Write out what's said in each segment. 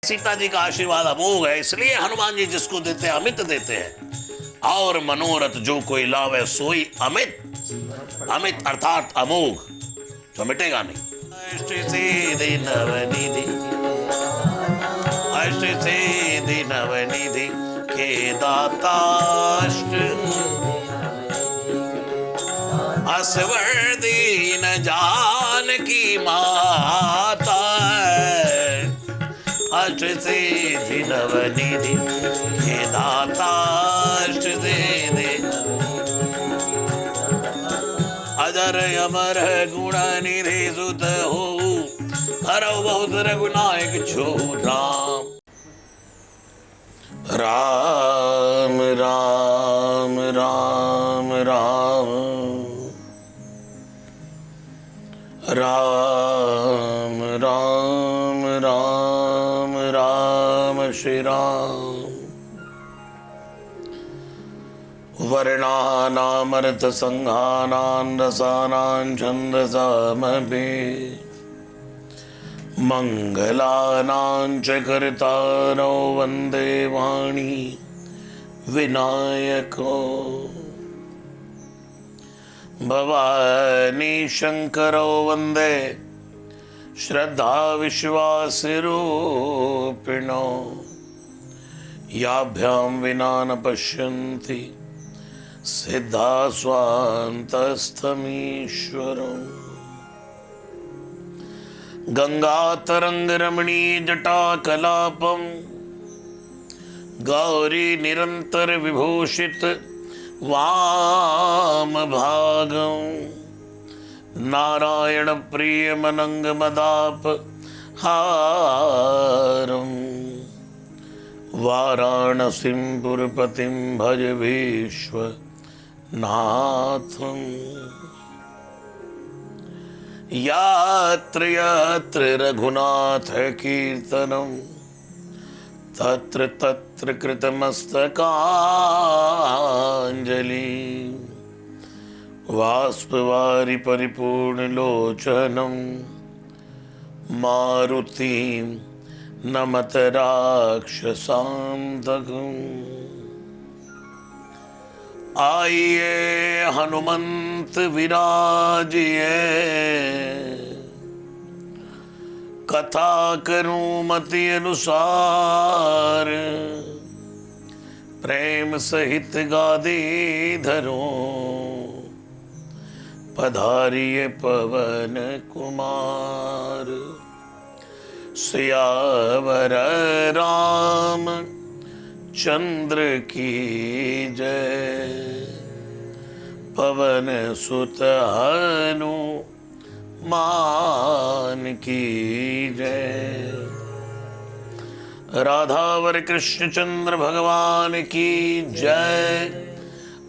सीता जी का आशीर्वाद अमोघ है, इसलिए हनुमान जी जिसको देते हैं अमित देते हैं। और मनोरथ जो कोई लावे सोई अमित, अमित अर्थात अमोघ, जो मिटेगा नहीं। अष्ट सिद्धि नवनिधि, अष्ट सिद्धि नवनिधि के दाता, अष्ट असवर दीन जानकी माता, अष्ट सिद्धि नवनिधि के दाता, अष्ट सिद्धि अजर अमर गुण निधि सुत हो, हरौ बहुत रघुनायक छो राम। राम राम राम राम राम राम राम राम श्री राम। वर्णानामर्थ संघानां रसानां छन्दसामपि, मंगलानां च कर्तारौ वन्दे वाणी विनायको। भवानी शंकरो वन्दे श्रद्धा विश्वास रूपिणो, याभ्यां विना न पश्यन्ति सिद्धा स्वान्तस्थमीश्वरो। गंगातरंग रमणी जटा कलापम, गौरी निरंतर विभूषित वाम भागं, नारायण प्रिय मनंग मदाप हारं, वाराणसीं पुरपतिं भज विश्वनाथं। यत्र यत्र रघुनाथ कीर्तनं, तत्र तत्र कृतमस्तकाञ्जलि। बाष्पवारि परिपूर्णलोचनं, मारुतिं नमत राक्षसान्तकम्। आइए हनुमंत विराजिए, कथा करूं मति अनुसार, प्रेम सहित गादी धरूं, पधारिए पवन कुमार। सियावर राम चंद्र की जय, पवन सुत हनुमान की जय। राधावर कृष्ण चंद्र भगवान की जय।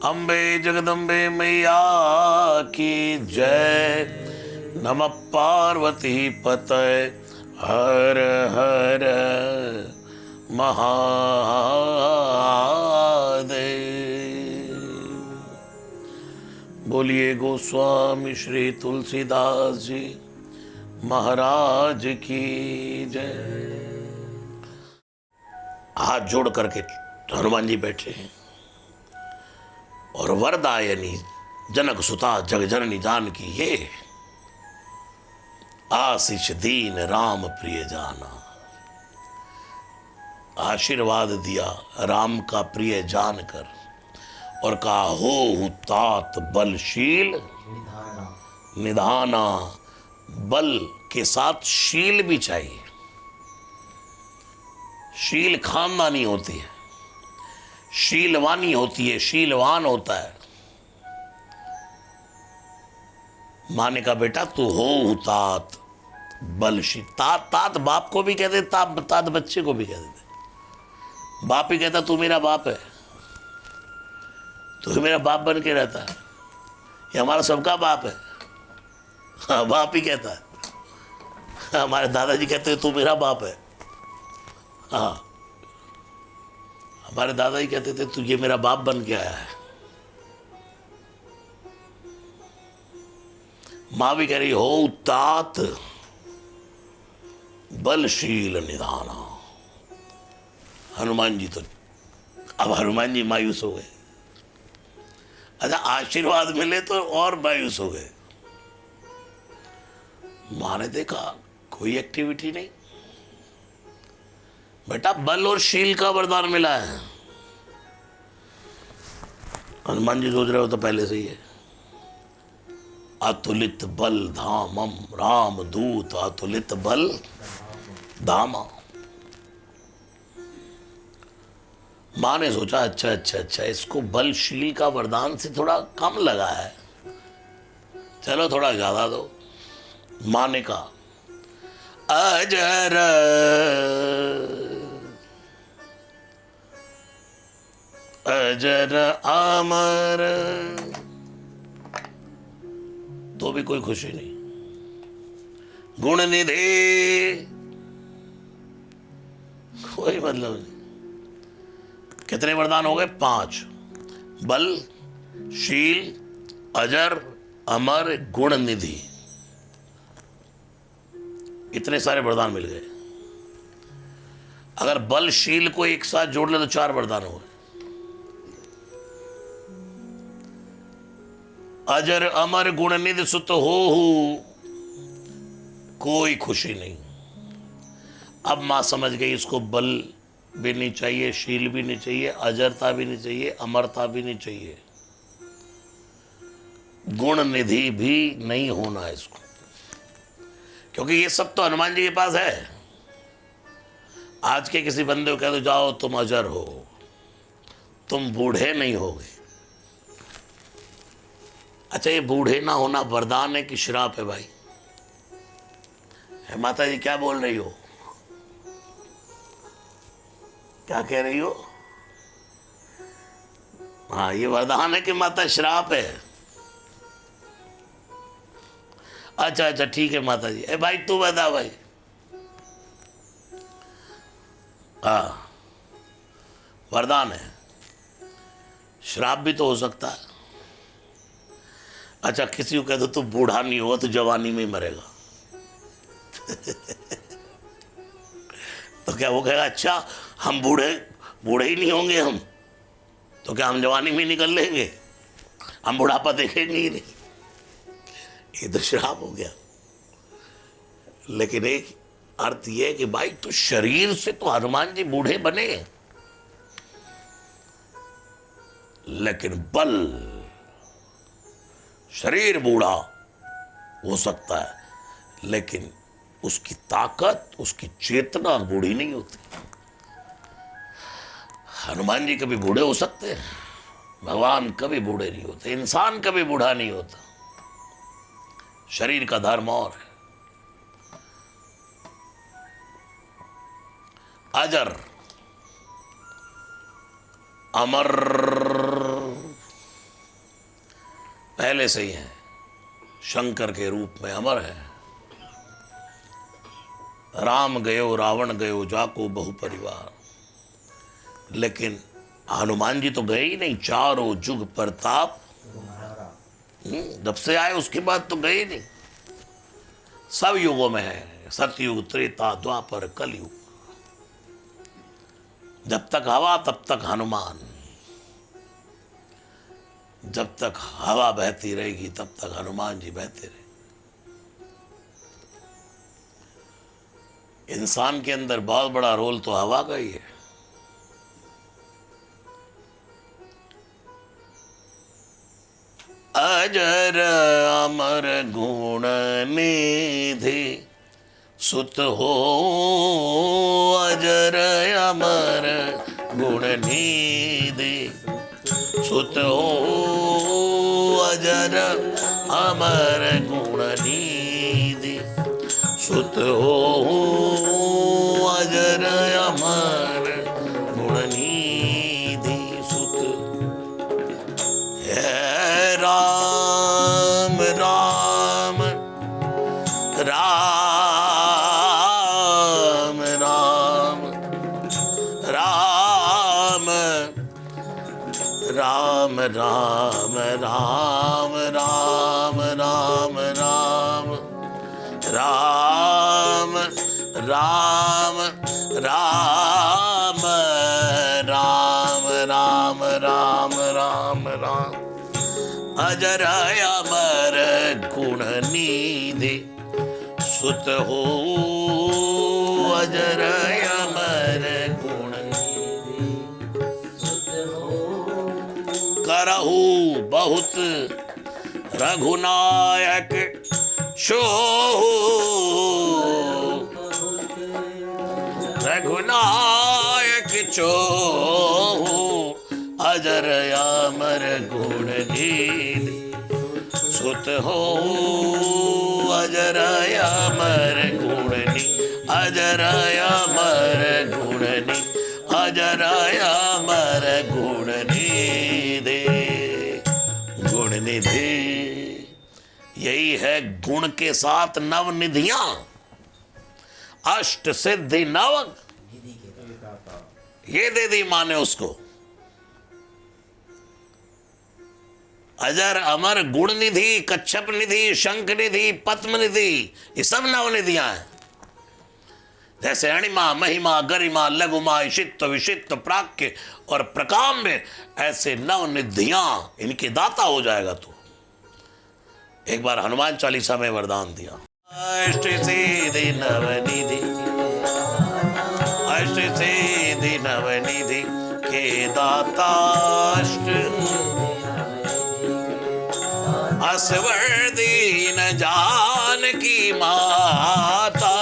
अम्बे जगदम्बे मैया की जय। नमः पार्वती पतये हर हर महादेव। बोलिए गोस्वामी श्री तुलसीदास जी महाराज की जय। हाथ जोड़ करके हनुमान जी बैठे हैं और वरदायनी जनक सुता जगजननी जानकी ये आशीष दीन राम प्रिय जाना। आशीर्वाद दिया राम का प्रिय जानकर और कहा हो तात बलशील निधाना। बल के साथ शील भी चाहिए। शील खानदानी होती है, शीलवानी होती है, शीलवान होता है। माँ ने कहा बेटा तू हो तात बलशील। तात तात बाप को भी कहते, तात बच्चे को भी कह देते। बाप ही कहता तू मेरा बाप है, तू मेरा बाप बन के रहता है, ये हमारा सबका बाप है। हाँ बाप ही कहता है। हमारे दादाजी कहते हैं तू मेरा बाप है। हाँ हमारे दादाजी कहते थे तू ये मेरा बाप बन के आया है। माँ भी कह रही हो तात बलशील निधाना। हनुमान जी तो, अब हनुमान जी मायूस हो गए। अच्छा, आशीर्वाद मिले तो और मायूस हो गए। मां ने देखा कोई एक्टिविटी नहीं। बेटा बल और शील का वरदान मिला है। हनुमान जी सोच रहे हो तो पहले से ही है। अतुलित बल धामम राम दूत अतुलित बल धामा। मां ने सोचा अच्छा अच्छा अच्छा, इसको बल शील का वरदान से थोड़ा कम लगा है, चलो थोड़ा ज्यादा दो। मां ने कहा अजर अजर अमर, तो भी कोई खुशी नहीं। गुण निधि, कोई मतलब नहीं। कितने वरदान हो गए? 5। बल, शील, अजर, अमर, गुण निधि, इतने सारे वरदान मिल गए। अगर बल शील को एक साथ जोड़ ले तो 4 वरदान हो गए। अजर अमर गुण निधि सुत हो, कोई खुशी नहीं। अब मां समझ गई इसको बल भी नहीं चाहिए, शील भी नहीं चाहिए, अजरता भी नहीं चाहिए, अमरता भी नहीं चाहिए, गुण निधि भी नहीं होना है इसको, क्योंकि ये सब तो हनुमान जी के पास है। आज के किसी बंदे को कह दो जाओ तुम अजर हो, तुम बूढ़े नहीं होगे। अच्छा, ये बूढ़े ना होना वरदान है कि श्राप है भाई? है माता जी, क्या बोल रही हो? क्या कह रही हो? हाँ, ये वरदान है कि माता श्राप है? अच्छा अच्छा ठीक है माता जी। ए भाई तू बता भाई। हाँ, वरदान है, श्राप भी तो हो सकता है। अच्छा, किसी को कह दो तू बूढ़ा नहीं हुआ तो जवानी में ही मरेगा तो क्या वो कहेगा अच्छा हम बूढ़े ही नहीं होंगे हम, तो क्या हम जवानी में निकल लेंगे, हम बुढ़ापा देखेंगे ही नहीं? ये तो श्राप हो गया। लेकिन एक अर्थ ये कि भाई तो शरीर से तो हनुमान जी बूढ़े बने, लेकिन बल, शरीर बूढ़ा हो सकता है लेकिन उसकी ताकत, उसकी चेतना बूढ़ी नहीं होती। हनुमान जी कभी बूढ़े हो सकते हैं? भगवान कभी बूढ़े नहीं होते, इंसान कभी बूढ़ा नहीं होता। शरीर का धर्म और है। अजर अमर पहले से ही है, शंकर के रूप में अमर है। राम गयो रावण गयो जाको बहु परिवार, लेकिन हनुमान जी तो गए ही नहीं। चारों जुग प्रताप, जब से आए उसके बाद तो गए ही नहीं। सब युगों में है, सतयुग त्रेता द्वापर कलयुग। जब तक हवा तब तक हनुमान, जब तक हवा बहती रहेगी तब तक हनुमान जी बहते रहे। इंसान के अंदर बहुत बड़ा रोल तो हवा का ही है। अजर अमर गुण निधि सुत हो, अजर अमर गुण निधि सुत हो, अजर अमर गुण निधि सुत हो, अजर अमर गुण निधि सुत। हे राम राम राम राम राम राम राम राम राम राम राम राम राम राम अजर अमर गुण निधि सुत हो अजर अमर गुण करहु बहुत रघुनायक शोहु रघुनायक चोहु अजर अमर गुण निधि सुत हो अजर अमर गुण अजर अमर गुण अजर अमर गुण निधि गुण निधि। यही है गुण के साथ नव निधियां, अष्ट सिद्धि नव ये दे दी माने उसको। अजर अमर गुण निधि, कच्छप निधि, शंख निधि, पद्म निधि, ये सब नव निधियां हैं। जैसे अणिमा, महिमा, गरिमा, लघुमा, ईशित्व, विशित्व, प्राक्य और प्रकाम्य, ऐसे नव निधियां इनके दाता हो जाएगा तू। एक बार हनुमान चालीसा में वरदान दिया, अष्ट सिद्धि नवनिधि, अष्ट सिद्धि नवनिधि के दाता, अष्ट असवर दीन जानकी माता,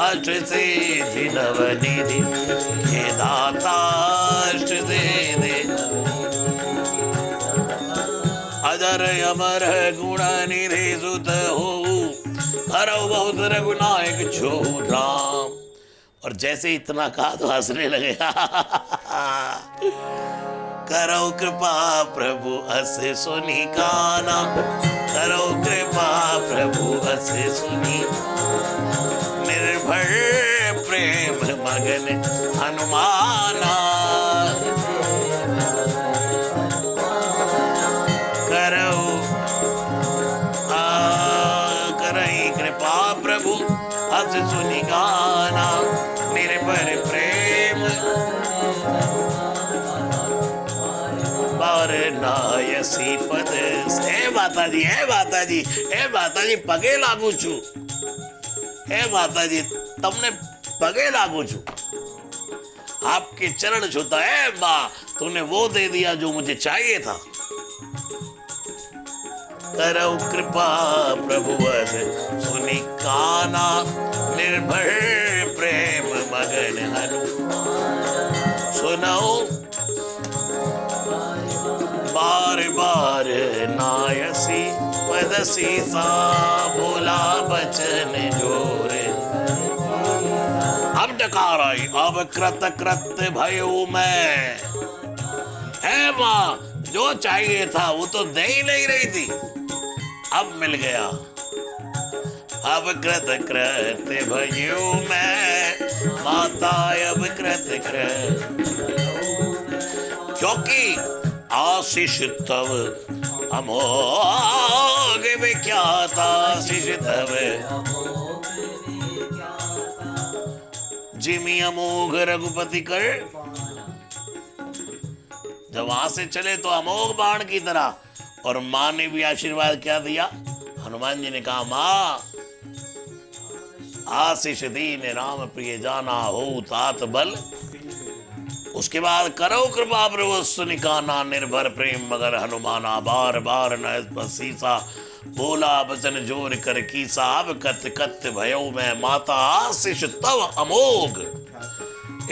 अष्ट सिद्धि नवनिधि के दाता, अष्ट सिद्धि अजर अमर गुण निधि सुत हो हरौ बहुत रघुनायक छो राम। और जैसे इतना कहा तो हंसने लगे करो कृपा प्रभु अस सुनी काना, करो कृपा प्रभु अस सुनी, निर्भर प्रेम मगन हनुमाना, प्रभु अस सुनी गाना, निर्भर प्रेम बार नायसी पद। हे माता जी, हे माता जी, हे माता जी पगे लागू छू, हे माता जी तमने पगे लागू छू, आपके चरण छूता है माँ, तूने वो दे दिया जो मुझे चाहिए था। करो कृपा प्रभु अस सुनी काना, निर्भर प्रेम मगन हनु, सुनो बार बार नायसी पदसी सा, बोला बचन जोरे। अब डकार आई, अब कृत कृत भयो मैं, है माँ जो चाहिए था वो तो दे ही नहीं रही थी, अब मिल गया। अब कृत कृत भयो मैं माता, अब कृत कृत, क्योंकि आशीष तव अमोघ विख्यात, आशीष तव जिमी अमोघ रघुपति कर। जब वहां से चले तो अमोघ बाण की तरह, और मां ने भी आशीर्वाद क्या दिया, हनुमान जी ने कहा मां आशीष दीन राम प्रिय जाना हो तात बल। उसके बाद करो कृपा प्रभु सुनिकाना, निर्भर प्रेम मगर हनुमाना, बार बार न बसीसा, बोला बचन जोर कर कीसा, अब कत कत भयो मैं माता, आशीष तव अमोघ।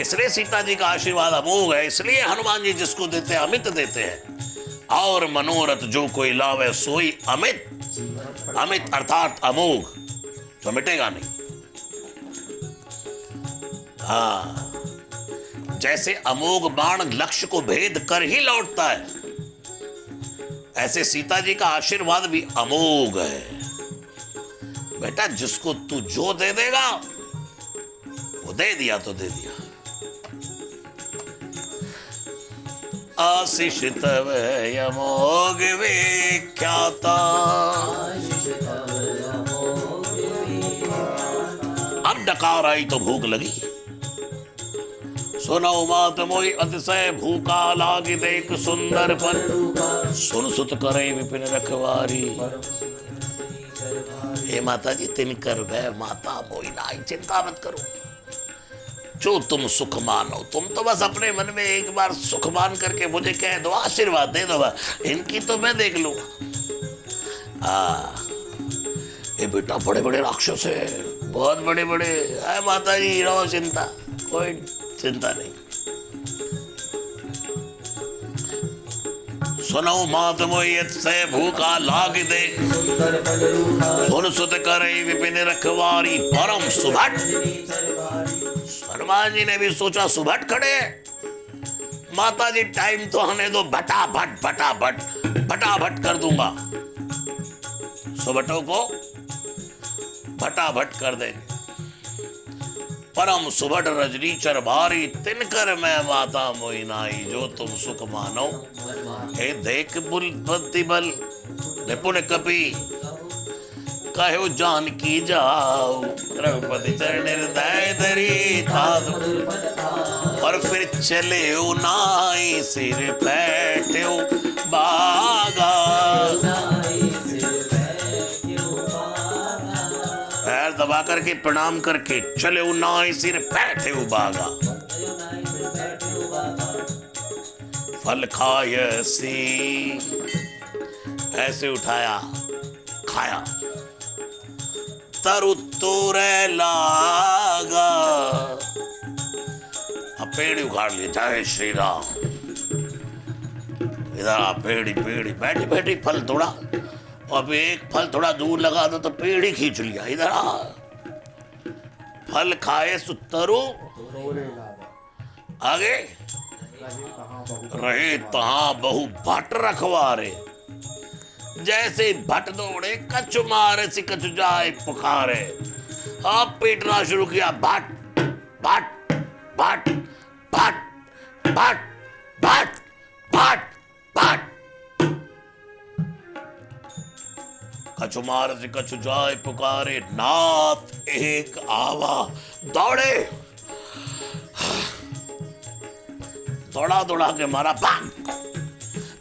इसलिए सीता जी का आशीर्वाद अमोघ है, इसलिए हनुमान जी जिसको देते हैं अमित देते हैं। और मनोरथ जो कोई लावे सोई अमित, अमित अर्थात अमोघ, जो मिटेगा नहीं। हाँ, जैसे अमोघ बाण लक्ष्य को भेद कर ही लौटता है, ऐसे सीता जी का आशीर्वाद भी अमोघ है। बेटा जिसको तू जो दे देगा वो दे दिया तो दे दिया। आशीष तव अमोघ विख्याता, अब डकार आई तो भूख लगी। सुनो मात मोई अतिशय भूखा लागी देख सुंदर फल, सुन सुत करे विपिन रखवारी। हे माता जी, तिनकर भय माता मोहि नाई। चिंता मत करो, जो तुम सुख मानो। तुम तो बस अपने मन में एक बार सुख मान करके मुझे कह दो, आशीर्वाद दे दो, इनकी तो मैं देख लूंगा। ये बेटा बड़े बड़े राक्षस है, बहुत बड़े बड़े है। माता जी रहो चिंता, कोई चिंता नहीं। सुनो मात मोहि से भूखा लाग दे, सुन सुत करे विपिन रखवारी। परम सुभट। हनुमान जी ने भी सोचा सुभट खड़े। माता जी टाइम तो हमें दो, भटाभट भटाभट भटाभट कर दूंगा। सुभटों को भटाभट कर देंगे। परम सुभट रजनीचर भारी, तिनकर मैं माता मोहि नाई। जो तुम सुख मानो। हे देख बुद्धि बल निपुण कपि, कहो जानकी जाओ। रघुपति चरण हृदय धरी तात, और फिर चले नाई सिर बैठे बागा। पैर दबा करके प्रणाम करके चले नाई सिर बैठे बागा। फल खाय सी, ऐसे उठाया खाया। तरु तोरे लागा, अब पेड़ उखाड़ लिए। जय श्री राम। इधर पेड़ी पेड़ी बैठी बैठी फल तोड़ा। अब एक फल थोड़ा दूर लगा दो तो पेड़ ही खींच लिया। इधर आ, फल खाए सुतरु आगे रहे तहां बहु भट रखवारे। जैसे भट दौड़े कछु मारे सी कछु जाए पुकारे। अब पीटना शुरू किया। भट भट भट भट भट भट भट भट। कछु मार से कछु जाए पुकारे, नाथ एक आवा। दौड़े, दौड़ा दौड़ा के मारा। भाग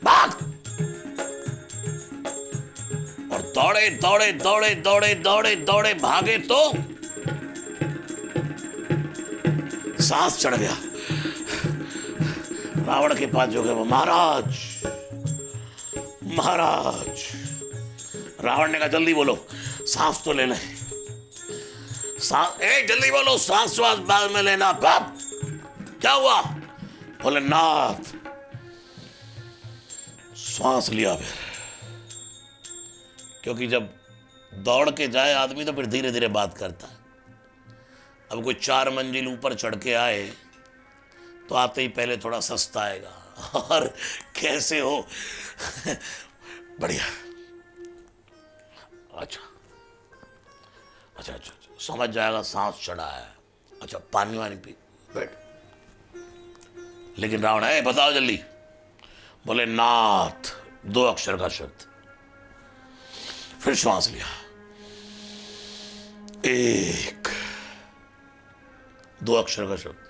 भाग। और दौड़े दौड़े दौड़े दौड़े दौड़े दौड़े भागे तो सांस चढ़ गया। रावण के पास जो गए, महाराज महाराज। रावण ने कहा जल्दी बोलो, सांस तो ले ले। जल्दी बोलो, सांस श्वास बाद में लेना। बाप क्या हुआ? बोले नाथ। सांस लिया फिर, क्योंकि जब दौड़ के जाए आदमी तो फिर धीरे धीरे बात करता है। अब कोई 4 मंजिल ऊपर चढ़ के आए तो आते ही पहले थोड़ा सस्ता आएगा। और कैसे हो? बढ़िया। अच्छा अच्छा अच्छा, समझ जाएगा सांस चढ़ा है। अच्छा पानी वानी पी, बैठ। लेकिन रावण है, बताओ जल्दी। बोले नाथ, 2 अक्षर का शब्द। फिर श्वास लिया, 1, 2 अक्षर का शब्द।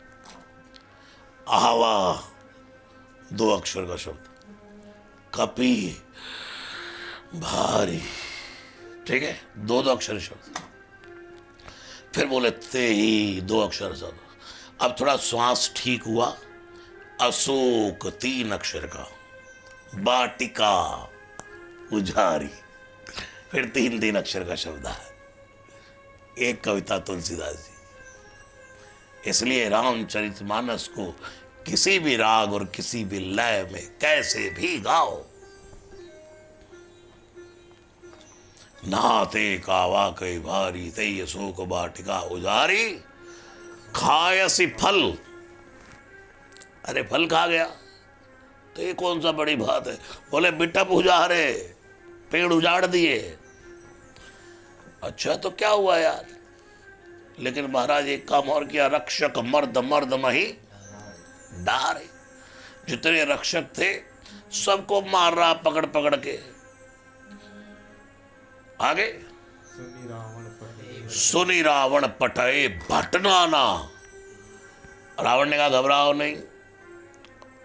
आवा, 2 अक्षर का शब्द। कपि, भारी। ठीक है, 2 अक्षर शब्द। फिर बोले ते ही, 2 अक्षर शब्द। अब थोड़ा श्वास ठीक हुआ। अशोक, 3 अक्षर का। बाटिका, उजारी। फिर 3 अक्षर का शब्द है। एक कविता तुलसीदास जी। इसलिए रामचरितमानस को किसी भी राग और किसी भी लय में कैसे भी गाओ। नाते कावा कई भारी, तई अशोक बाटिका उजारी। खायसी फल। अरे फल खा गया तो ये कौन सा बड़ी बात है? बोले बिटप उजारे, पेड़ उजाड़ दिए। अच्छा तो क्या हुआ यार? लेकिन महाराज एक काम और किया। रक्षक मर्द मर्द मही डारे। जितने रक्षक थे सबको मार रहा पकड़ पकड़ के। आगे सुनी रावण पटाए भटनाना। रावण ने कहा घबराओ नहीं,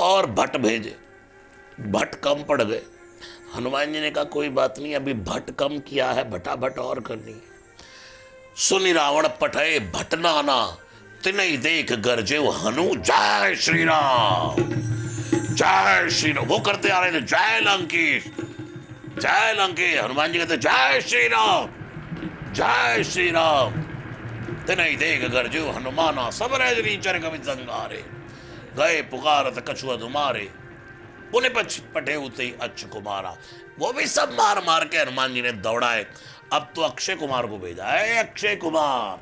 और भट भेजे। भट कम पड़ गए। हनुमान जी ने कहा कोई बात नहीं, अभी भट्ट कम किया है, भटाभट और करनी है। सुनि रावण पठे भटनाना, तिनई देख गरजे हनु जय श्री राम, जय श्री राम। वो करते आ रहे थे जय लंकेश, जय लंकेश। हनुमान जी कहते जय श्री राम, जय श्री राम। तिनई देख गरजे हनुमाना, सब रजनी चर कवि संगारे, गए पुकारत कछुआ तुम्हारे, पुण्य पटे उते अक्ष कुमारा। वो भी सब मार मार के हनुमान जी ने दौड़ाए। अब तो अक्षय कुमार को भेजा है, अक्षय कुमार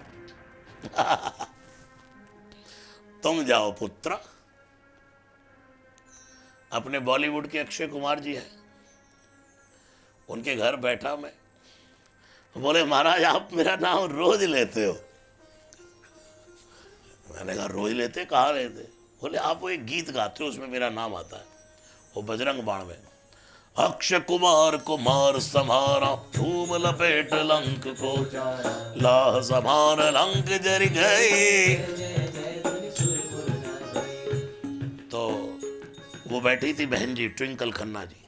तुम जाओ पुत्र। अपने बॉलीवुड के अक्षय कुमार जी हैं, उनके घर बैठा मैं, बोले महाराज आप मेरा नाम रोज लेते हो। मैंने कहा रोज लेते, कहाँ लेते? बोले आप वो एक गीत गाते हो उसमें मेरा नाम आता है, वो बजरंग बाण में, अक्षय कुमार कुमार समारा, धूम लपेट लंक को, लाह समान लंक जर गए। तो वो बैठी थी बहन जी ट्विंकल खन्ना जी,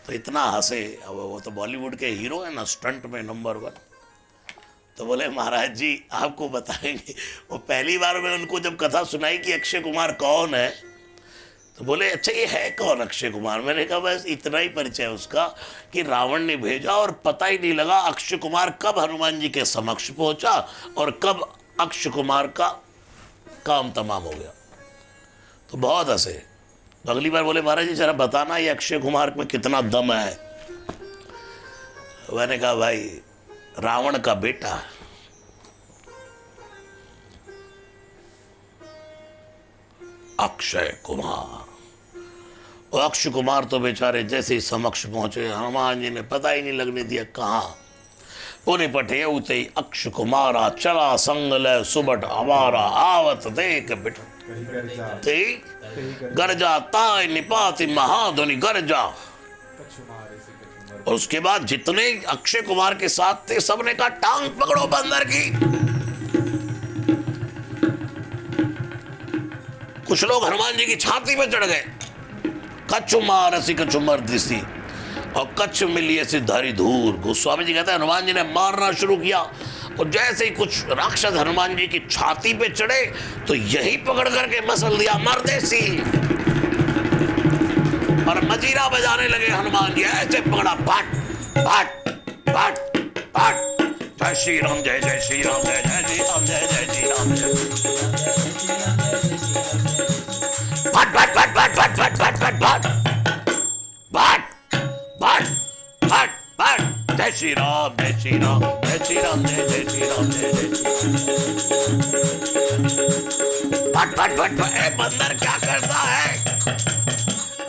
तो इतना हंसे। वो तो बॉलीवुड के हीरो है ना, स्टंट में नंबर 1। तो बोले महाराज जी आपको बताएंगे। वो पहली बार मैंने उनको जब कथा सुनाई कि अक्षय कुमार कौन है, तो बोले अच्छा ये है कौन अक्षय कुमार? मैंने कहा बस इतना ही परिचय उसका कि रावण ने भेजा और पता ही नहीं लगा अक्षय कुमार कब हनुमान जी के समक्ष पहुंचा और कब अक्षय कुमार का काम तमाम हो गया। तो बहुत हंसे। तो अगली बार बोले महाराज जी जरा बताना ये अक्षय कुमार में कितना दम है। मैंने कहा भाई रावण का बेटा, अक्षय कुमार। और अक्षय कुमार तो बेचारे जैसे ही समक्ष पहुंचे, हनुमान जी ने पता ही नहीं लगने दिया कहाँ। पुनि पटे उते अक्षय कुमारा, चला संग ले सुबट हमारा, आवत देख बिट गरजा ताय निपाति महाधुनि गरजा। और उसके बाद जितने अक्षय कुमार के साथ थे सबने कहा टांग पकड़ो बंदर की। कुछ लोग हनुमान जी की छाती में चढ़ गए, कच्छु मारसी कच्छु मर्दिसी, और कच्छ मिलिए सिद्धारी धूर। गोस्वामी जी कहते हैं हनुमान जी ने मारना शुरू किया और जैसे ही कुछ राक्षस हनुमान जी की छाती पे चढ़े तो यही पकड़ करके मसल दिया मर्देसी, और मजीरा बजाने लगे हनुमान जी। ऐसे पकड़ा पट पट पट पट, जय श्री राम जय जय श्री राम जय जय श्री राम जय जय श्री राम पट पट पट पट पट पट पट पट पट पट पट पट पट, जय श्री राम जय श्री राम जय श्री राम जय जय श्री राम जय जय पट पट पट पट। बंदर क्या करता है?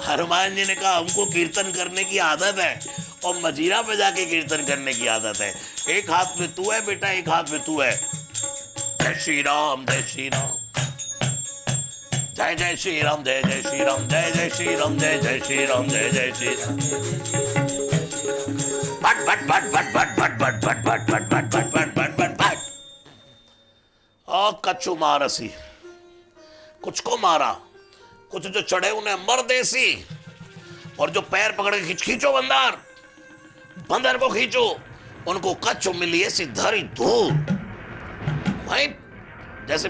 हनुमान जी ने कहा हमको कीर्तन करने की आदत है और मजीरा पे जाके कीर्तन करने की आदत है। एक हाथ में तू है बेटा, एक हाथ में तू है। जय श्री राम जय श्री राम जय जय श्री राम जय जय श्री राम जय जय श्री राम जय जय श्री राम जय जय Shri Ram. But but but but but but but but but but but but but but but but. कच्छु मारसी, कुछ को मारा, कुछ जो चढ़े उन्हें मर्देसी, और जो पैर पकड़ के खींचो बंदर, बंदर को खींचो, उनको कच्छु मिली ऐसी धरी धूल। भाई जैसे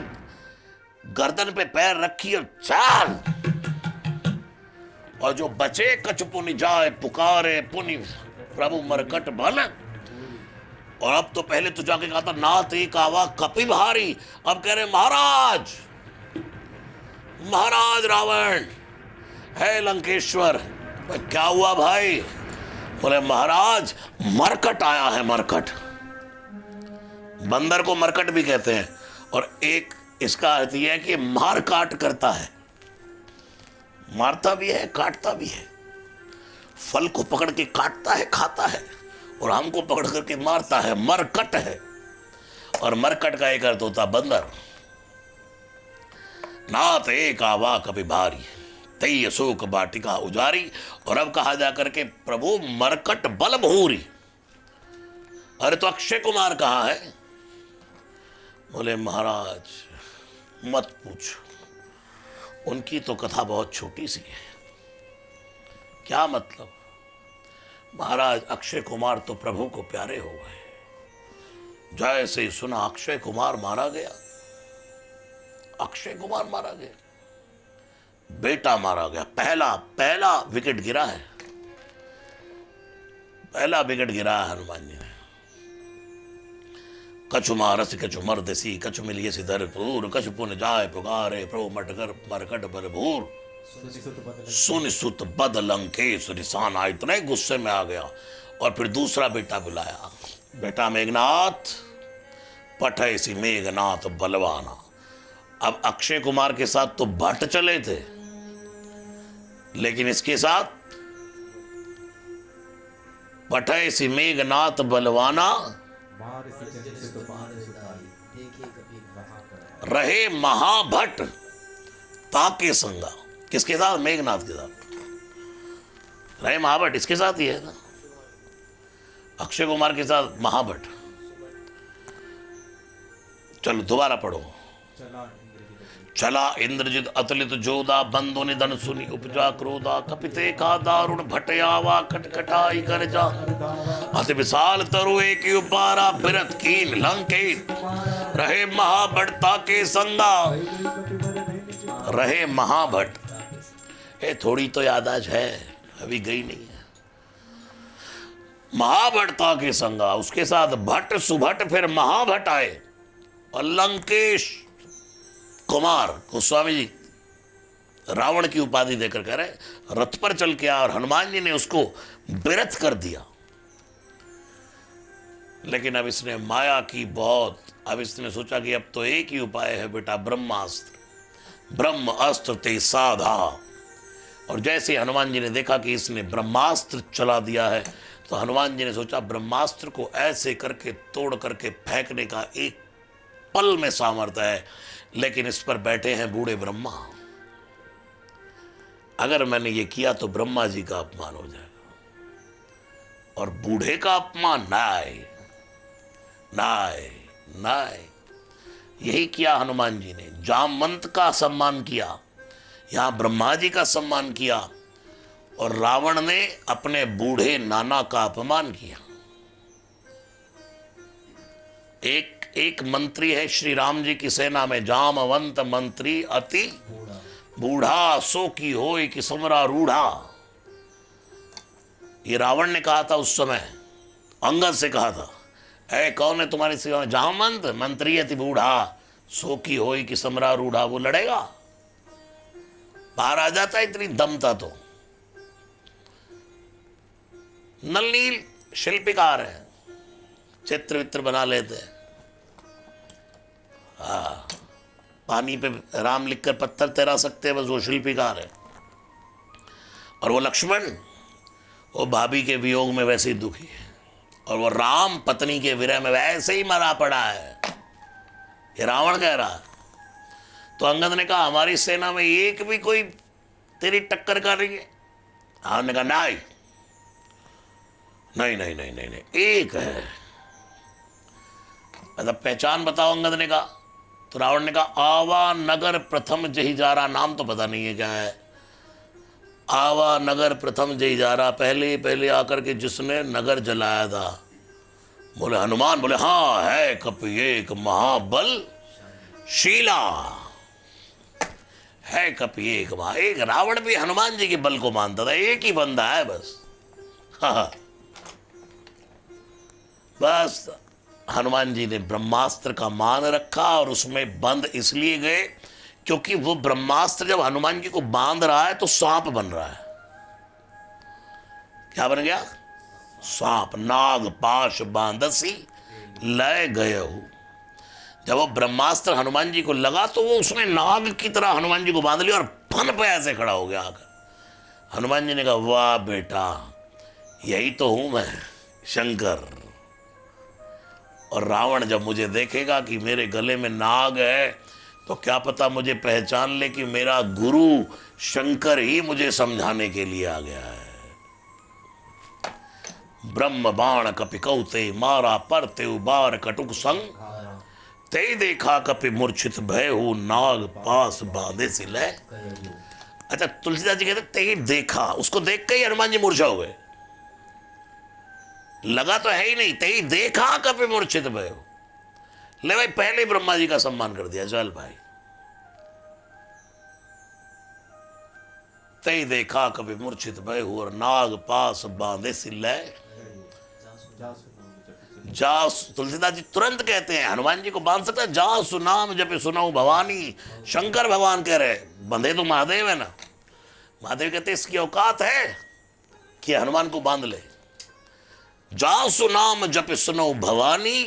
गर्दन पे पैर रखी और चाल। और जो बचे कच्छ पुनि जाए पुकारे पुनि प्रभु मरकट बल। और अब तो पहले तो जाके कहा था नाथ एक आवा कपि भारी, अब कह रहे महाराज महाराज रावण है लंकेश्वर। क्या हुआ भाई? बोले महाराज मरकट आया है। मरकट, बंदर को मरकट भी कहते हैं, और एक इसका अर्थ यह है कि मार काट करता है, मारता भी है काटता भी है। फल को पकड़ के काटता है खाता है, और आम को पकड़ करके मारता है, मरकट है। और मरकट का एक अर्थ होता बंदर। नाथ एक आवा कभी भारी, तई अशोक बाटिका उजारी। और अब कहा जाकर के प्रभु मरकट बल भूरी। अरे तो अक्षय कुमार कहाँ है? बोले महाराज मत पूछो, उनकी तो कथा बहुत छोटी सी है। क्या मतलब? महाराज अक्षय कुमार तो प्रभु को प्यारे हो गए। जैसे ही सुना अक्षय कुमार मारा गया, अक्षय कुमार मारा गया, बेटा मारा गया। पहला विकेट गिरा है, पहला विकेट गिरा है हनुमान जी ने। कछु मारस कछु मर्दसी कछु मिलिए सिधरपुर कछु पुन जाय पुकारे प्रभु मटकर मरकट बलभूर सुन सुत बद लंकेश रिसाना। इतने गुस्से में आ गया और फिर दूसरा बेटा बुलाया, बेटा मेघनाथ पठैसी मेघनाथ बलवाना। अब अक्षय कुमार के साथ तो भट्ट चले थे, लेकिन इसके साथ पठैसी मेघनाथ बलवाना रहे महाभट्ट ताके संगा। किसके साथ? मेघनाथ के साथ रहे महाभट्ट। इसके साथ ही है ना, अक्षय कुमार के साथ महाभट्ट। चलो दोबारा पढ़ो। चला इंद्रजित अतुलित जोधा बंधु निधन सुनी उपजा क्रोधा कपिते का दारुण भटयावा खटखटाई कर जा अति विशाल तरु एक उपारा बिरत कीन लंकेत रहे महाभट्टा के संगा। रहे महाभट्ट, ये थोड़ी तो यादाश है, अभी गई नहीं है। महाभट्टा के संगा, उसके साथ भट्ट सुभट्ट फिर महाभट्ट आए और लंकेश कुमार गोस्वामी जी रावण की उपाधि देकर कह रहे रथ पर चल के आया और हनुमान जी ने उसको विरत कर दिया। लेकिन अब इसने माया की बहुत, अब इसने सोचा कि अब तो एक ही उपाय है बेटा, ब्रह्मास्त्र। ब्रह्म अस्त्र ते साधा। और जैसे हनुमान जी ने देखा कि इसने ब्रह्मास्त्र चला दिया है, तो हनुमान जी ने सोचा ब्रह्मास्त्र को ऐसे करके तोड़ करके फेंकने का एक पल में सामर्थ्य है, लेकिन इस पर बैठे हैं बूढ़े ब्रह्मा। अगर मैंने ये किया तो ब्रह्मा जी का अपमान हो जाएगा, और बूढ़े का अपमान नाय नाय नाय। यही किया हनुमान जी ने, जामवंत का सम्मान किया, यहां ब्रह्मा जी का सम्मान किया, और रावण ने अपने बूढ़े नाना का अपमान किया। एक मंत्री है श्री राम जी की सेना में, जामवंत मंत्री अति बूढ़ा सो की होय कि समरा रूढ़ा। ये रावण ने कहा था उस समय, अंगद से कहा था, ऐ कौन है तुम्हारी सेवा में? जामवंत मंत्री अति बूढ़ा सो की होय कि समरा रूढ़ा। वो लड़ेगा? बाहर आ जाता, इतनी दम था तो। नलनील शिल्पकार है, चित्र वित्र बना लेते हैं। पानी पे राम लिखकर पत्थर तैरा सकते हैं, बस वो शिल्पकार है। और वो लक्ष्मण, वो भाभी के वियोग में वैसे ही दुखी है, और वो राम पत्नी के विरह में वैसे ही मरा पड़ा है। ये रावण कह रहा है। तो अंगद ने कहा हमारी सेना में एक भी कोई तेरी टक्कर का नहीं है? रावण ने कहा नहीं नहीं नहीं नहीं नहीं, नहीं एक है। मतलब पहचान बताओ, अंगद ने कहा। तो रावण ने कहा आवा नगर प्रथम जहिजारा। नाम तो पता नहीं है क्या है। आवा नगर प्रथम जहिजारा, पहले पहले आकर के जिसने नगर जलाया था। बोले हनुमान? बोले हाँ है कपि एक महाबल शीला, है कपि एक महा। एक रावण भी हनुमान जी के बल को मानता था, एक ही बंदा है बस। हाँ बस हनुमान जी ने ब्रह्मास्त्र का मान रखा, और उसमें बंद इसलिए गए क्योंकि वो ब्रह्मास्त्र जब हनुमान जी को बांध रहा है तो सांप बन रहा है। क्या बन गया? सांप। नाग पाश बांधसी लय गए हो। जब वो ब्रह्मास्त्र हनुमान जी को लगा तो वो उसने नाग की तरह हनुमान जी को बांध लिया और फन पे ऐसे खड़ा हो गया आकर। हनुमान जी ने कहा वाह बेटा, यही तो हूं मैं, शंकर। और रावण जब मुझे देखेगा कि मेरे गले में नाग है, तो क्या पता मुझे पहचान ले कि मेरा गुरु शंकर ही मुझे समझाने के लिए आ गया है। ब्रह्म बाण कपि कौते मारा परते उबार कटुक संग, ते देखा कपि मूर्छित भय हो नाग पास बांधे से लय। अच्छा, तुलसीदास जी कहते ते देखा, उसको देख के ही हनुमान जी मूर्छा हो गए। लगा तो है ही नहीं। तई देखा कभी मूर्छित भयो। ले भाई, पहले ही ब्रह्मा जी का सम्मान कर दिया। चल भाई, तई देखा कभी मूर्छित भयो और नाग पास बांधे सिल्ले जा। तुलसीदास जी तुरंत कहते हैं, हनुमान जी को बांध सकता है, जा सुनाम जब सुनाऊ भवानी। शंकर भगवान कह रहे, बंधे तो महादेव है ना। महादेव कहते इसकी औकात है कि हनुमान को बांध ले। जा सुनाम जप सुनो भवानी,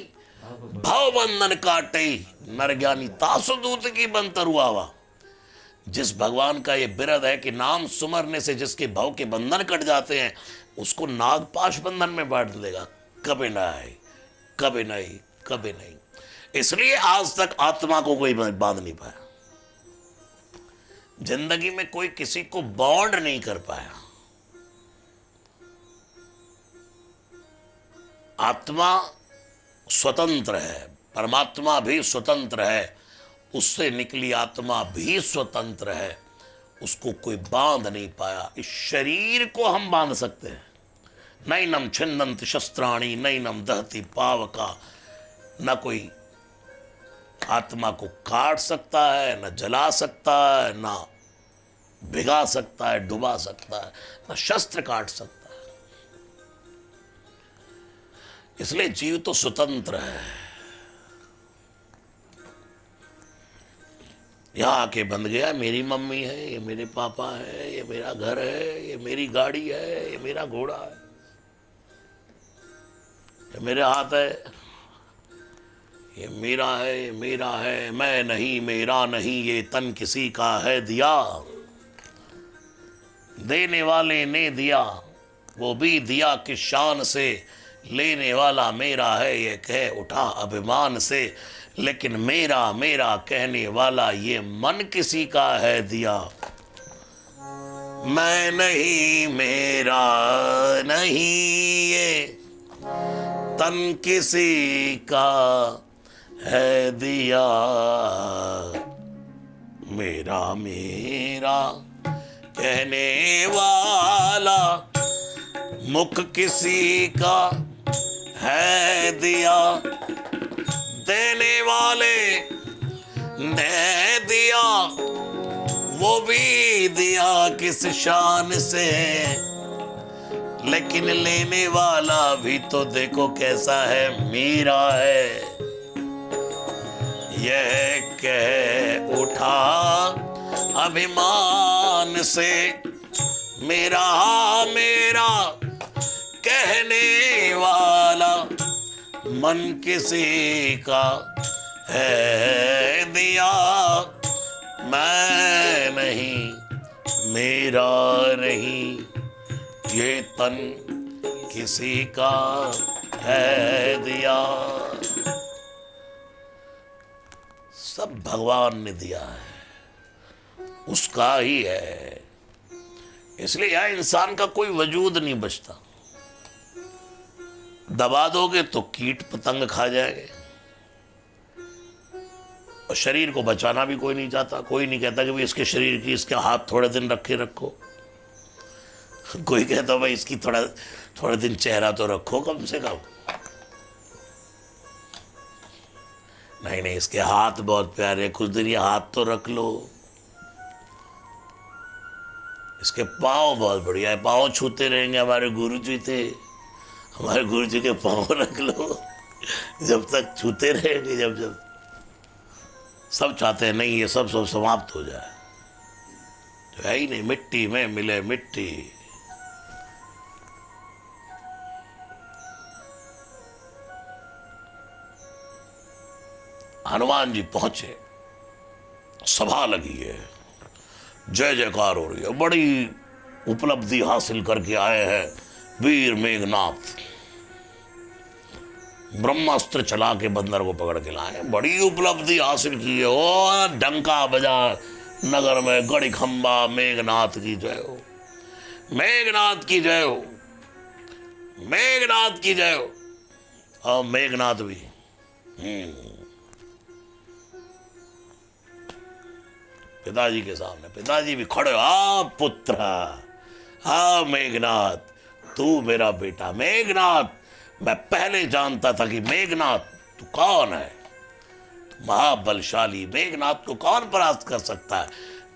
भव बंधन काटे नर ज्ञानी। तासु दूत की बन तरुआवा। जिस भगवान का ये बिरद है कि नाम सुमरने से जिसके भव के बंधन कट जाते हैं, उसको नागपाश बंधन में बांट देगा। कभी नहीं, कभी नहीं, कभी नहीं। इसलिए आज तक आत्मा को कोई बांध नहीं पाया। जिंदगी में कोई किसी को बॉन्ड नहीं कर पाया। आत्मा स्वतंत्र है, परमात्मा भी स्वतंत्र है, उससे निकली आत्मा भी स्वतंत्र है। उसको कोई बांध नहीं पाया। इस शरीर को हम बांध सकते हैं। नैनम छिन्दन्ति शस्त्राणि नैनम दहति पावका। न कोई आत्मा को काट सकता है, न जला सकता है, न भिगा सकता है, डुबा सकता है, न शस्त्र काट सकता है। इसलिए जीव तो स्वतंत्र है। यहां आके बंध गया, मेरी मम्मी है, ये मेरे पापा है, ये मेरा घर है, ये मेरी गाड़ी है, ये मेरा घोड़ा है, ये मेरे हाथ है, ये मेरा है, ये मेरा है, मैं नहीं, मेरा नहीं, ये तन किसी का है दिया। देने वाले ने दिया, वो भी दिया किस शान से। लेने वाला मेरा है, ये कह उठा अभिमान से। लेकिन मेरा मेरा कहने वाला ये मन किसी का है दिया। मैं नहीं, मेरा नहीं, ये तन किसी का है दिया। मेरा मेरा कहने वाला मुख किसी का है दिया। देने वाले ने दिया, वो भी दिया किस शान से। लेकिन लेने वाला भी तो देखो कैसा है, मेरा है। यह कह उठा अभिमान से, मेरा मेरा कहने वाला मन किसी का है दिया। मैं नहीं, मेरा नहीं, ये तन किसी का है दिया। सब भगवान ने दिया है, उसका ही है। इसलिए यह इंसान का कोई वजूद नहीं बचता। दबा दोगे तो कीट पतंग खा जाएंगे। और शरीर को बचाना भी कोई नहीं चाहता। कोई नहीं कहता कि भाई इसके शरीर की इसके हाथ थोड़े दिन रखे रखो। कोई कहता भाई इसकी थोड़े दिन चेहरा तो रखो कम से कम। नहीं नहीं, इसके हाथ बहुत प्यारे, कुछ दिन ये हाथ तो रख लो। इसके पाँव बहुत बढ़िया है, पाँव छूते रहेंगे। हमारे गुरु जी थे, हमारे गुरु जी के पाँव रख लो, जब तक छूते रहेंगे। जब सब चाहते हैं नहीं ये सब समाप्त हो जाए, तो है ही नहीं। मिट्टी में मिले मिट्टी। हनुमान जी पहुंचे, सभा लगी है, जय जयकार हो रही है। बड़ी उपलब्धि हासिल करके आए हैं वीर मेघनाथ। ब्रह्मास्त्र चला के बंदर को पकड़ के लाए। बड़ी उपलब्धि हासिल की है। ओ डंका बजा नगर में, गड़ी खंबा, मेघनाथ की जय हो, मेघनाथ की जय हो, मेघनाथ की जय हो। और मेघनाथ भी पिताजी के सामने, पिताजी भी खड़े। आ पुत्र, आ मेघनाथ, तू मेरा बेटा। मेघनाथ मैं पहले जानता था कि मेघनाथ तू कौन है, महाबलशाली मेघनाथ को कौन परास्त कर सकता है।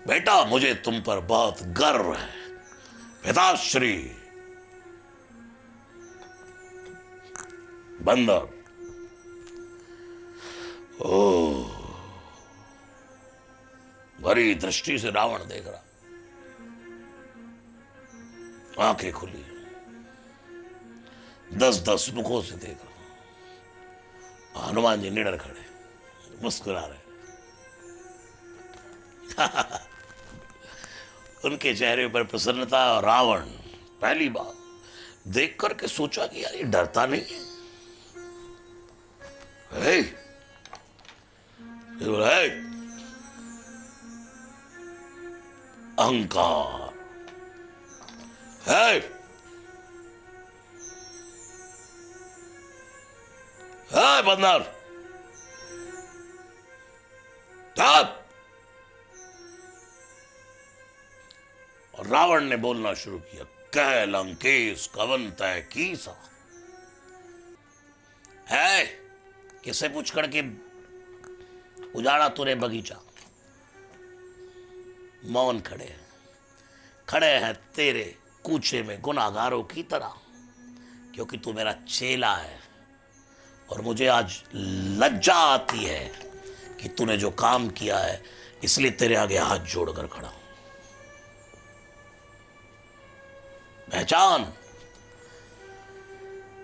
बेटा मुझे तुम पर बहुत गर्व है पिताश्री। बंदर ओ भरी दृष्टि से रावण देख रहा, आंखें खुली, 10-10 मुखों से देख रहा। हनुमान जी निडर खड़े मुस्कुरा रहे। उनके चेहरे पर प्रसन्नता। और रावण पहली बार देख करके सोचा कि यार ये डरता नहीं है। हे, हे, अहंकार है, बंदर और रावण ने बोलना शुरू किया, कह लंकेश कवंतै कीसा। है किससे पूछ करके उजाड़ा तूने बगीचा। मौन खड़े हैं तेरे कूचे में गुनाहगारों की तरह, क्योंकि तू मेरा चेला है और मुझे आज लज्जा आती है कि तूने जो काम किया है, इसलिए तेरे आगे हाथ जोड़कर खड़ा हूं। पहचान।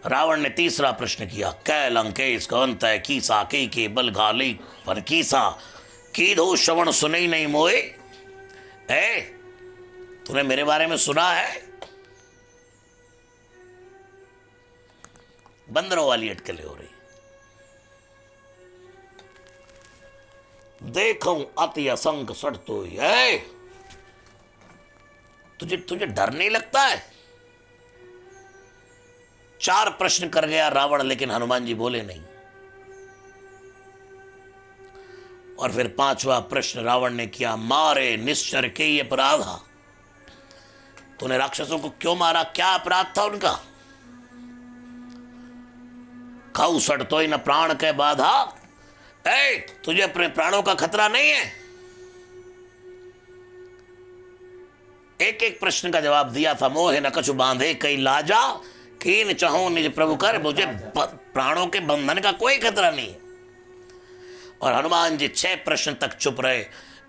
रावण ने तीसरा प्रश्न किया, कै लंकेश कवंतै कीसा के बल घाली पर कीसा कीधो श्रवण सुने ही नहीं मोए। ए तूने मेरे बारे में सुना है? बंदरों वाली अटकलें हो रही। देखूं अति असंग सट तो है। तुझे डर नहीं लगता है? 4 प्रश्न कर गया रावण, लेकिन हनुमान जी बोले नहीं। और फिर 5वां प्रश्न रावण ने किया, मारे निश्चर के ये अपराधा। तूने राक्षसों को क्यों मारा? क्या अपराध था उनका? खाऊ सट तो न प्राण के बाधा। ए तुझे अपने प्राणों का खतरा नहीं है? एक प्रश्न का जवाब दिया था, मोहे न कछु बांधे कई लाजा कीन चाहो निज प्रभु कर। मुझे प्राणों के बंधन का कोई खतरा नहीं है। और हनुमान जी 6 प्रश्न तक चुप रहे,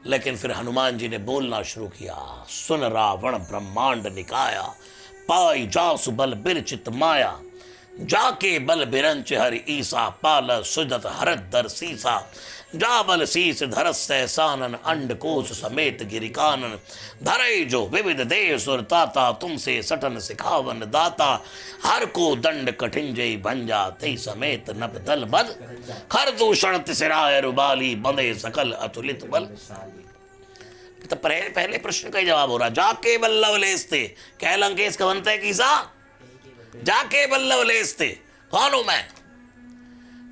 लेकिन फिर हनुमान जी ने बोलना शुरू किया, सुन रावण ब्रह्मांड निकाया पाई जासु बल बिरचित माया जाके बल बिरंच हरि ईसा पाल सुजत हरत दर सीसा जा बल शीस धरस सहसानन अंड कोश समेत गिरिकानन धरे जो विविध देव सुरताता तुमसे सटन सिखावन दाता हर को दंड कठिन जय भंजा ते समेत नभ दल बद खर दूषण तिसराय रुबाली बंदे सकल अतुलित बल। तो पहले प्रश्न का ही जवाब हो रहा, जाके बल्लव लेस्ते कह लंकेश कवंतै कीसा। जाके बल्लव लेस्ते कौन हूं मैं?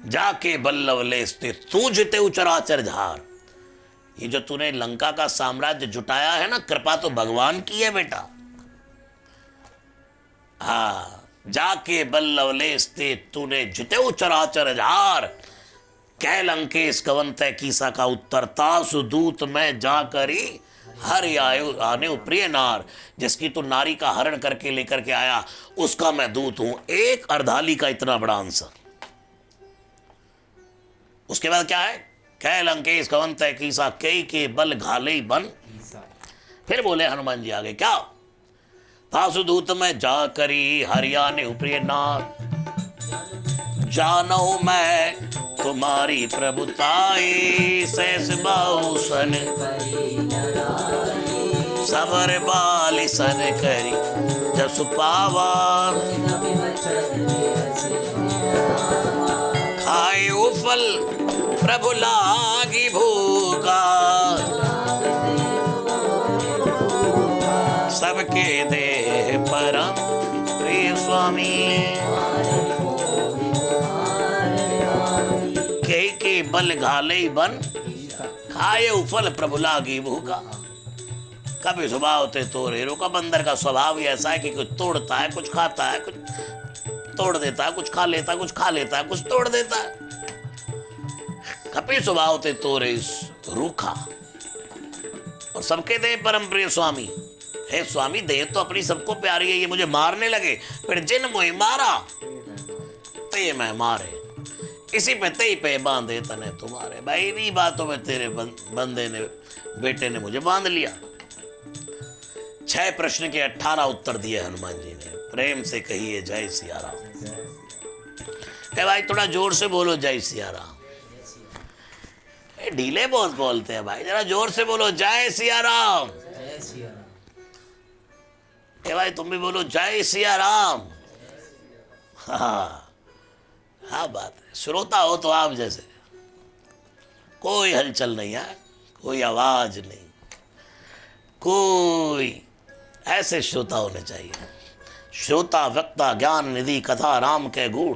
जाके बल्लव लेस्ते तू जिते चराचर झार। ये जो तूने लंका का साम्राज्य जुटाया है ना, कृपा तो भगवान की है बेटा। हाँ, जाके बल्लव लेस्ते तूने जिते चराचर झार कह लंकेश कवंतै कीसा का उत्तर तासु दूत में जाकरी हरि आयु आने प्रिय नार। जिसकी तू नारी का हरण करके लेकर के आया, उसका मैं दूत हूं। एक अर्धाली का इतना बड़ा आंसर। उसके बाद क्या है? कह लंकेश कवंतै कीसा कई के बल घाले बन। फिर बोले हनुमान जी आगे क्या, तासु दूत में जा करी हरियाणे प्रिय नार जानो मैं तुम्हारी प्रभुताई शेष बाउसन सबर बाल सन करी जसु पावा खाए फल प्रभु लागी भूखा सबके देह परम प्रिय स्वामी के बल घाले बन खाए फल प्रभु लागी भूखा। कभी स्वभाव ते तोड़ हीरो का बंदर का स्वभाव ही ऐसा है कि कुछ तोड़ता है, कुछ खाता है, कुछ तोड़ देता है, कुछ खा लेता है, कुछ खा लेता है, कुछ तोड़ देता है। कपि स्वभाव ते तोरे रूखा, और सबके दे परम प्रिय स्वामी। हे स्वामी, देह तो अपनी सबको प्यारी है, ये मुझे मारने लगे, फिर जिन मुझे मारा ते मैं मारे, इसी पे ते पे बांधे तने तुम्हारे। भाई इन्हीं बातों में तेरे बंदे ने, बेटे ने मुझे बांध लिया। 6 प्रश्न के 18 उत्तर दिए हनुमान जी ने। प्रेम से कहिए जय सिया राम। भाई थोड़ा जोर से बोलो जय सिया राम। ढीले बहुत बोलते हैं भाई, जरा जोर से बोलो जय सिया राम। भाई तुम भी बोलो जय सिया राम। हाँ हाँ, बात है। श्रोता हो तो आप जैसे, कोई हलचल नहीं है, कोई आवाज नहीं, कोई, ऐसे श्रोता होने चाहिए। श्रोता वक्ता ज्ञान निधि कथा राम के गुण।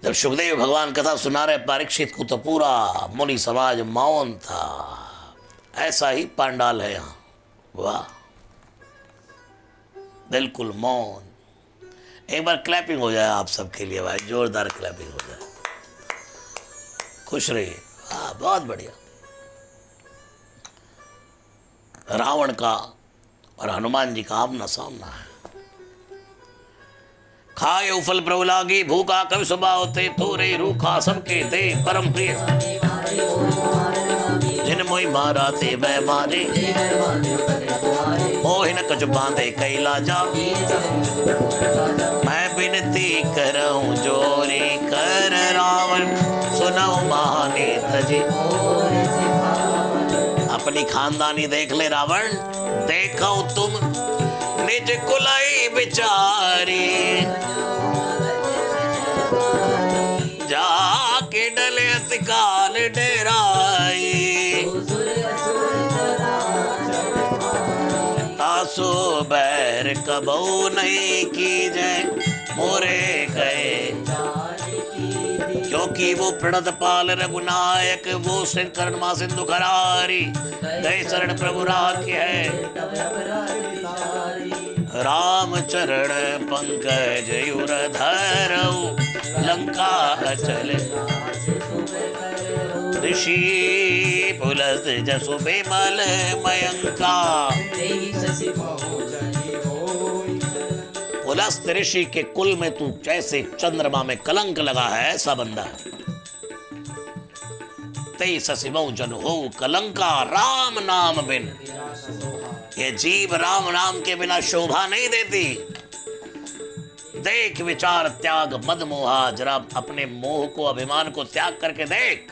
जब सुखदेव भगवान कथा सुना रहे परीक्षित को, तो पूरा मुनि समाज मौन था। ऐसा ही पंडाल है यहाँ, वाह, बिल्कुल मौन। एक बार क्लैपिंग हो जाए आप सबके लिए भाई, जोरदार क्लैपिंग हो जाए। खुश रहिए। हाँ, बहुत बढ़िया। रावण का और हनुमान जी का आमना सामना है। खाए उफल प्रभु लागी, भूखा कवि स्वभाव ते तोरे रूखा, सबके दे परम प्रिय। जिन मोहि मारा ते वह मारे, मोहिन कछ बांधे कैला जा। मैं विनती करऊं जोरी कर, रावण सुनऊ महाने तजे। अपनी खानदानी देख ले रावण, देखो तुम निज कुलाई बिचारी। जाके डले अतिकाल डेराई, तासो बैर कबहू नहीं कीजे, मोरे गए। क्योंकि वो प्रणत पाल रघुनायक, वो सिर करण मा सिंधु करारी। गए शरण प्रभु राखे है, राम चरण पंकज युर धरऊ। लंका अचल ऋषि पुलस जसु बिमल मयंका। पुलस्त ऋषि के कुल में तू जैसे चंद्रमा में कलंक लगा है, ऐसा बंदा है। तेई ससिमौ जन हो कलंका, राम नाम बिन। ये जीव राम नाम के बिना शोभा नहीं देती। देख विचार त्याग मद मोहा, जरा अपने मोह को, अभिमान को त्याग करके देख।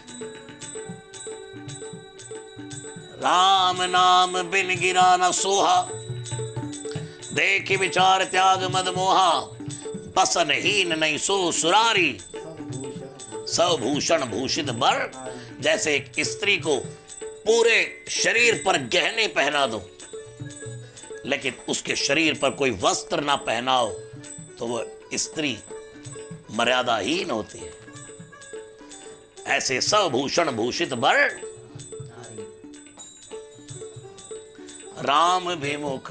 राम नाम बिन गिरा न सोहा, देख विचार त्याग मद मोहा। बसन हीन नहीं सो सुरारी, सभूषण भूषित बर। जैसे एक स्त्री को पूरे शरीर पर गहने पहना दो, लेकिन उसके शरीर पर कोई वस्त्र ना पहनाओ, तो वो स्त्री मर्यादाहीन होती है। ऐसे सभूषण भूषित बर, राम विमुख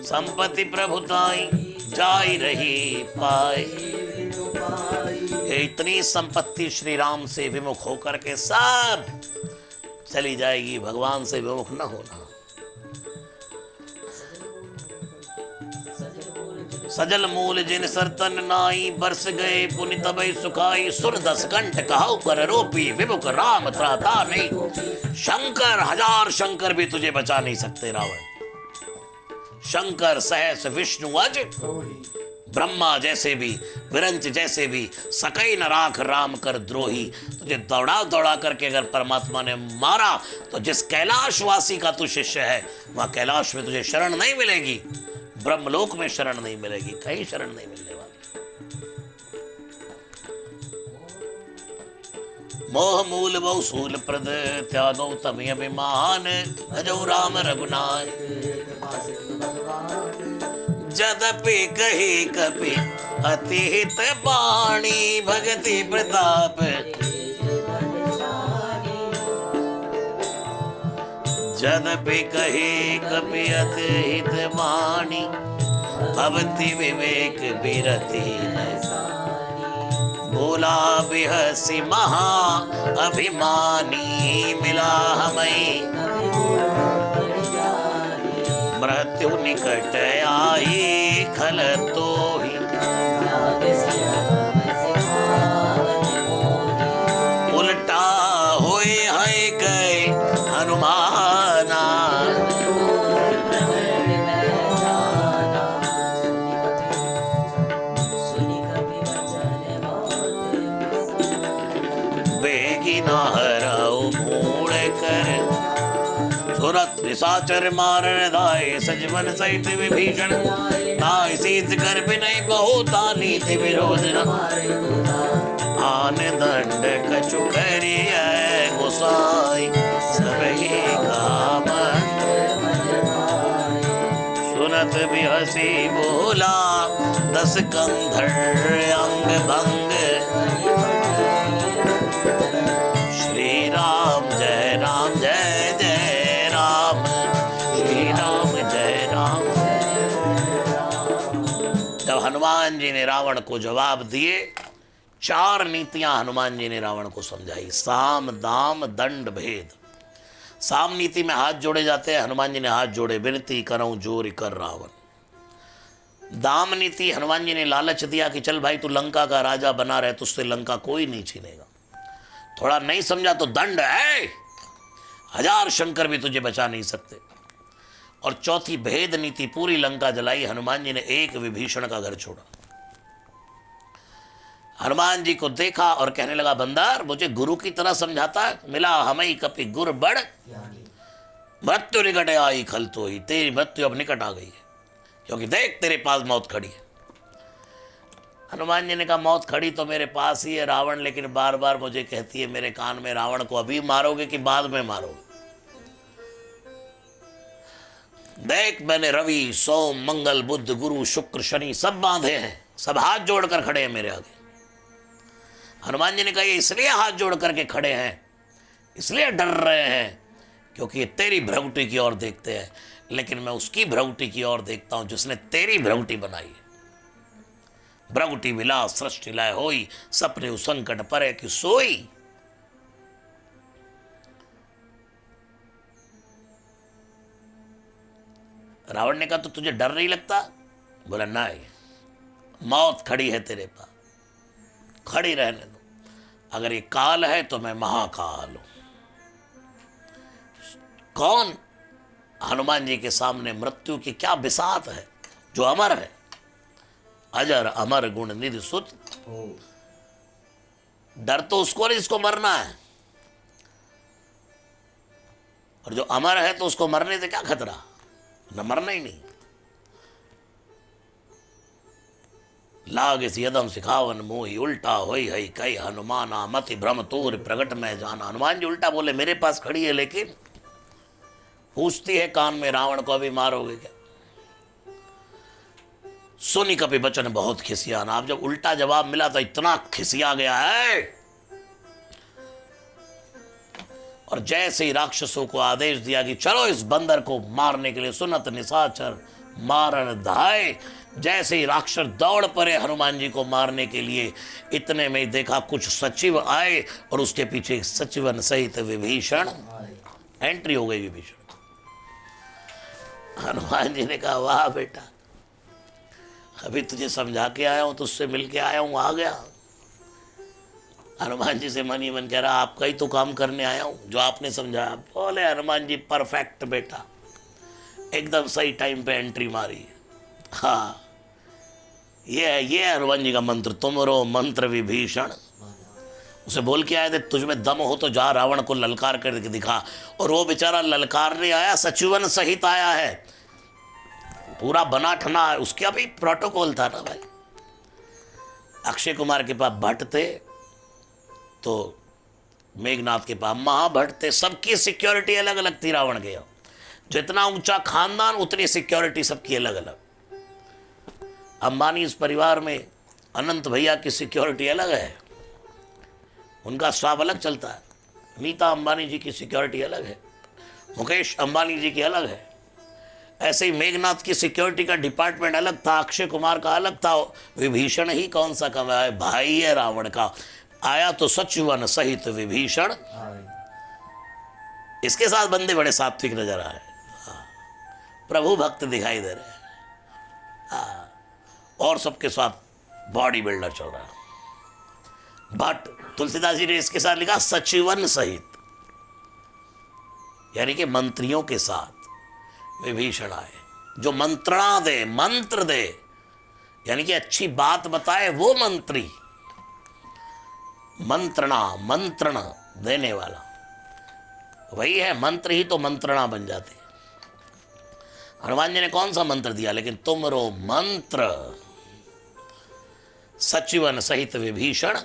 संपत्ति प्रभुताई, जाई रही पाए। इतनी संपत्ति श्री राम से विमुख होकर के सब चली जाएगी। भगवान से विमुख न होना। सजल मूल जिन सरतन नाई, बरस गए पुनि तबै सुखाई। सुर 10 कंठ कहाऊ कर रोपी, विमुख राम त्राता नहीं। शंकर, 1000 शंकर भी तुझे बचा नहीं सकते रावण। शंकर सहस विष्णु अज, ब्रह्मा जैसे भी, विरंच जैसे भी, सकई न राख राम कर द्रोही। तुझे दौड़ा दौड़ा करके अगर परमात्मा ने मारा, तो जिस कैलाशवासी का तू शिष्य है, वह कैलाश में तुझे शरण नहीं मिलेगी, ब्रह्मलोक में शरण नहीं मिलेगी, कहीं शरण नहीं मिलने वाली। मोह मूल बहु सूल प्रद, त्यागो तभी अभिमान। भजो राम रघुनाथ, जदपि कही कपि अति हित बाणी। भगति प्रताप जदपि कही कपि अति हित बाणी। अवति विवेक बिरती बोला बिहसी महा अभिमानी मिला हमें मृत्यु निकट आई खल तो ही उल्टा होए है गए हनुमाना बेगी ना हराओ मूड़ कर सुरत निशाचर मारन दाए सजवन सहित विभीषण नाय सीत कर बिनय बहुता नीति विरोध आन दंड कछु करिय गोसाई सबही काम सुनत बिहसी बोला दस कंधर अंग भंग श्री राम जय राम जय जय राम श्री राम जय राम। जब हनुमान जी ने रावण को जवाब दिए, 4 नीतियां हनुमान जी ने रावण को समझाई। साम दाम दंड भेद। साम नीति में हाथ जोड़े जाते हैं, हनुमान जी ने हाथ जोड़े, विनती करऊं जोर कर रावण। दाम नीति, हनुमान जी ने लालच दिया कि चल भाई तू लंका का राजा बना रहे, तुझसे लंका कोई नहीं छीनेगा। थोड़ा नहीं समझा तो दंड है, 1000 शंकर भी तुझे बचा नहीं सकते। और चौथी भेद नीति, पूरी लंका जलाई, हनुमान जी ने एक विभीषण का घर छोड़ा। हनुमान जी को देखा और कहने लगा बंदर मुझे गुरु की तरह समझाता है, मिला हमें कपि गुर बड़ मृत्यु निकट आई खल तो ही। तेरी मृत्यु अब निकट आ गई है, क्योंकि देख तेरे पास मौत खड़ी है। हनुमान जी ने कहा मौत खड़ी तो मेरे पास ही है रावण, लेकिन बार बार मुझे कहती है मेरे कान में, रावण को अभी मारोगे कि बाद में मारोगे? देख मैंने रवि सोम मंगल बुध गुरु शुक्र शनि सब बांधे हैं, सब हाथ जोड़कर खड़े हैं मेरे आगे। हनुमान जी ने कहा ये इसलिए हाथ जोड़ करके खड़े हैं, इसलिए डर रहे हैं क्योंकि ये तेरी भ्रगुटी की ओर देखते हैं, लेकिन मैं उसकी भ्रगुटी की ओर देखता हूं जिसने तेरी भ्रगुटी बनाई है। भ्रगुटी विलास सृष्टि लय होई, सपने संकट परे कि सोई। रावण ने कहा तो तुझे डर नहीं लगता? बोला नहीं, मौत खड़ी है तेरे पास, खड़ी रहने दो। अगर ये काल है तो मैं महाकाल हूं। कौन? हनुमान जी के सामने मृत्यु की क्या बिसात है, जो अमर है, अजर अमर गुण निधि सुत। डर तो उसको नहीं जिसको मरना है, और जो अमर है तो उसको मरने से क्या खतरा, न मरना ही नहीं। लाग इस यदम सिखावन मोही उल्टा होई है कई हनुमाना मति भ्रम तोर प्रगट में जाना। हनुमान जी उल्टा बोले मेरे पास खड़ी है, लेकिन पूछती है कान में रावण को अभी मारोगे क्या? सुनी कपि बचन बहुत खिसियाना। आप जब उल्टा जवाब मिला तो इतना खिसिया गया है, और जैसे ही राक्षसों को आदेश दिया कि चलो इस बंदर को मारने के लिए, सुनत निशाचर मारन धाय, जैसे ही राक्षस दौड़ पड़े हनुमान जी को मारने के लिए, इतने में ही देखा कुछ सचिव आए और उसके पीछे सचिवन सहित विभीषण एंट्री हो गई। विभीषण, हनुमान जी ने कहा वाह बेटा, अभी तुझे समझा के आया हूं, तुझसे मिल के आया हूं, आ गया। हनुमान जी से मन ही मन कह रहा आपका ही तो काम करने आया हूं, जो आपने समझाया। बोले हनुमान जी परफेक्ट बेटा, एकदम सही टाइम पे एंट्री मारी। हाँ, ये हनुमान जी का मंत्र, तुमरो मंत्र विभीषण। उसे बोल के आए थे तुझ में दम हो तो जा रावण को ललकार कर दिखा, और वो बेचारा ललकार नहीं आया, सचिवन सहित आया है, पूरा बना ठना है। उसका भी प्रोटोकॉल था ना भाई। अक्षय कुमार के पास भट्ट थे, तो मेघनाथ के पास महाभट्ट थे, सबकी सिक्योरिटी अलग अलग थी। रावण के जितना ऊंचा खानदान उतनी सिक्योरिटी सबकी अलग अलग। अंबानी इस परिवार में अनंत भैया की सिक्योरिटी अलग है, उनका स्वाब अलग चलता है। नीता अंबानी जी की सिक्योरिटी अलग है, मुकेश अंबानी जी की अलग है। ऐसे ही मेघनाथ की सिक्योरिटी का डिपार्टमेंट अलग था, अक्षय कुमार का अलग था, विभीषण ही कौन सा कम है, भाई है रावण का। आया तो सचिवन सहित विभीषण, इसके साथ बंदे बड़े सात्विक नजर आए, प्रभु भक्त दिखाई दे रहे हैं, और सबके साथ बॉडी बिल्डर चल रहा है। बट तुलसीदास जी ने इसके साथ लिखा सचिवन सहित, यानी कि मंत्रियों के साथ विभीषण आए, जो मंत्रणा दे, मंत्र दे, यानी कि अच्छी बात बताए वो मंत्री, मंत्रणा, मंत्रण देने वाला वही है। मंत्र ही तो मंत्रणा बन जाते। हनुमान जी ने कौन सा मंत्र दिया, लेकिन तुमरो मंत्र सचिवन सहित विभीषण,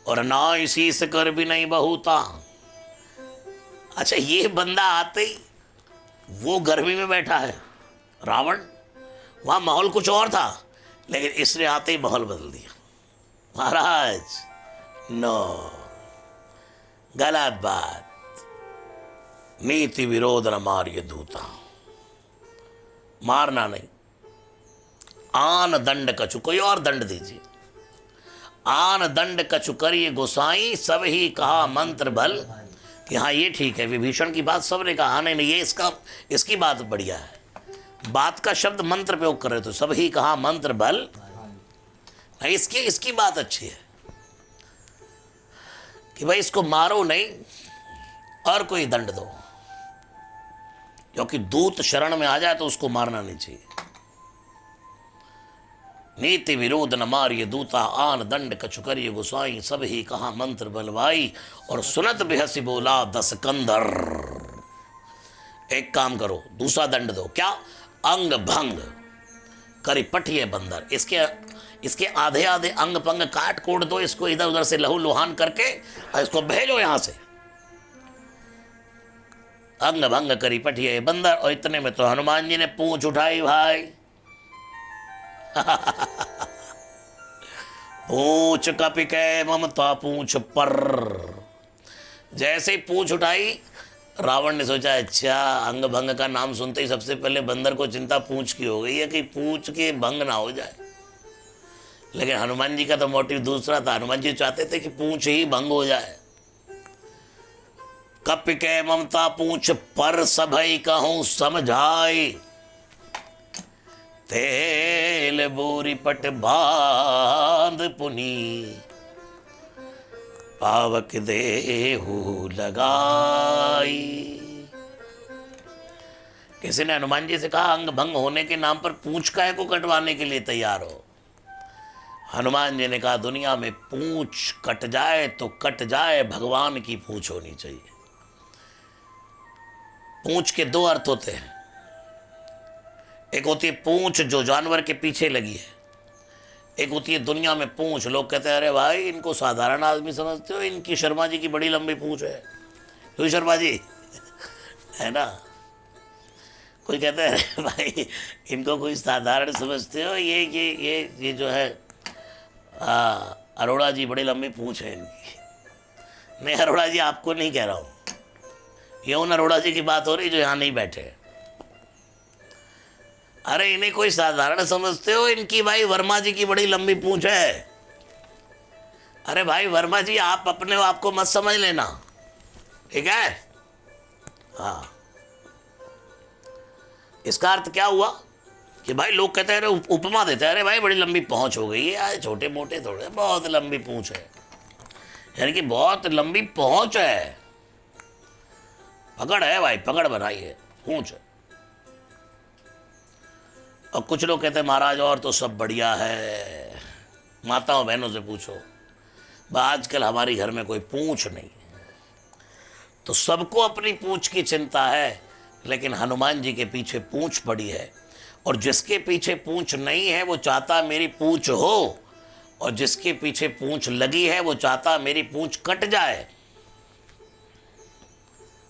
और नाई शीस कर भी नहीं बहुता। अच्छा, ये बंदा आते ही, वो गर्मी में बैठा है रावण, वहां माहौल कुछ और था, लेकिन इसने आते ही माहौल बदल दिया। महाराज नो, गलत बात, नीति विरोध न मारिय दूता, मारना नहीं, आन दंड कछु, कोई और दंड दीजिए, आन दंड कछु करिए गोसाई, सब ही कहा मंत्र बल, कि हाँ ये ठीक है, विभीषण की बात सबने कहा, नहीं नहीं ये इसकी बात बढ़िया है, बात का शब्द मंत्र प्रयोग कर रहे तो सब ही कहा मंत्र बल, इसकी बात अच्छी है कि भाई इसको मारो नहीं और कोई दंड दो, क्योंकि दूत शरण में आ जाए तो उसको मारना नहीं चाहिए। नीति विरोध न मारिय दूता, आन दंड कछु करिय गोसाई, सब ही कहा मंत्र बलवाई, और सुनत बिहसी बोला दस कंधर। एक काम करो, दूसरा दंड दो, क्या, अंग भंग करी पठिए बंदर, इसके आधे आधे अंग पंग काट कोट दो, इसको इधर उधर से लहू लुहान करके और इसको भेजो यहां से, अंग भंग करी पठिए बंदर। और इतने में तो हनुमान जी ने पूंछ उठाई भाई, पूंछ कपिकै ममता पूंछ पर, जैसे ही पूंछ उठाई रावण ने सोचा अच्छा, अंग भंग का नाम सुनते ही सबसे पहले बंदर को चिंता पूंछ की हो गई है कि पूंछ के भंग ना हो जाए, लेकिन हनुमान जी का तो मोटिव दूसरा था। हनुमान जी चाहते थे कि पूंछ ही भंग हो जाए। कपिकै ममता पूंछ पर, सभई कहूं समझाई, तेल बोरी पट बांध पुनी, पावक देहु लगाई। किसी ने हनुमान जी से कहा अंग भंग होने के नाम पर पूंछ काहे को कटवाने के लिए तैयार हो। हनुमान जी ने कहा दुनिया में पूंछ कट जाए तो कट जाए, भगवान की पूंछ होनी चाहिए। पूंछ के दो अर्थ होते हैं, एक होती है पूंछ जो जानवर के पीछे लगी है, एक होती है दुनिया में पूंछ। लोग कहते हैं अरे भाई इनको साधारण आदमी समझते हो, इनकी शर्मा जी की बड़ी लंबी पूंछ है, क्यों शर्मा जी है ना। कोई कहता है अरे भाई इनको कोई साधारण समझते हो, ये जो है अरोड़ा जी बड़ी लंबी पूंछ है इनकी। नहीं अरोड़ा जी आपको नहीं कह रहा हूँ, ये उन अरोड़ा जी की बात हो रही जो यहाँ नहीं बैठे। अरे इन्हें कोई साधारण समझते हो, इनकी भाई वर्मा जी की बड़ी लंबी पूंछ है। अरे भाई वर्मा जी आप अपने आप को मत समझ लेना, ठीक है। हाँ, इसका अर्थ क्या हुआ कि भाई लोग कहते हैं अरे उपमा देते हैं, अरे भाई बड़ी लंबी पहुंच हो गई है, छोटे मोटे थोड़े, बहुत लंबी पूंछ है, यानी कि बहुत लंबी पहुंच है, पकड़ है भाई, पकड़ बनाई है, पूंछ है। और कुछ लोग कहते हैं महाराज और तो सब बढ़िया है, माताओं बहनों से पूछो, आजकल हमारी घर में कोई पूंछ नहीं, तो सबको अपनी पूंछ की चिंता है, लेकिन हनुमान जी के पीछे पूंछ पड़ी है, और जिसके पीछे पूंछ नहीं है वो चाहता मेरी पूंछ हो, और जिसके पीछे पूंछ लगी है वो चाहता मेरी पूंछ कट जाए।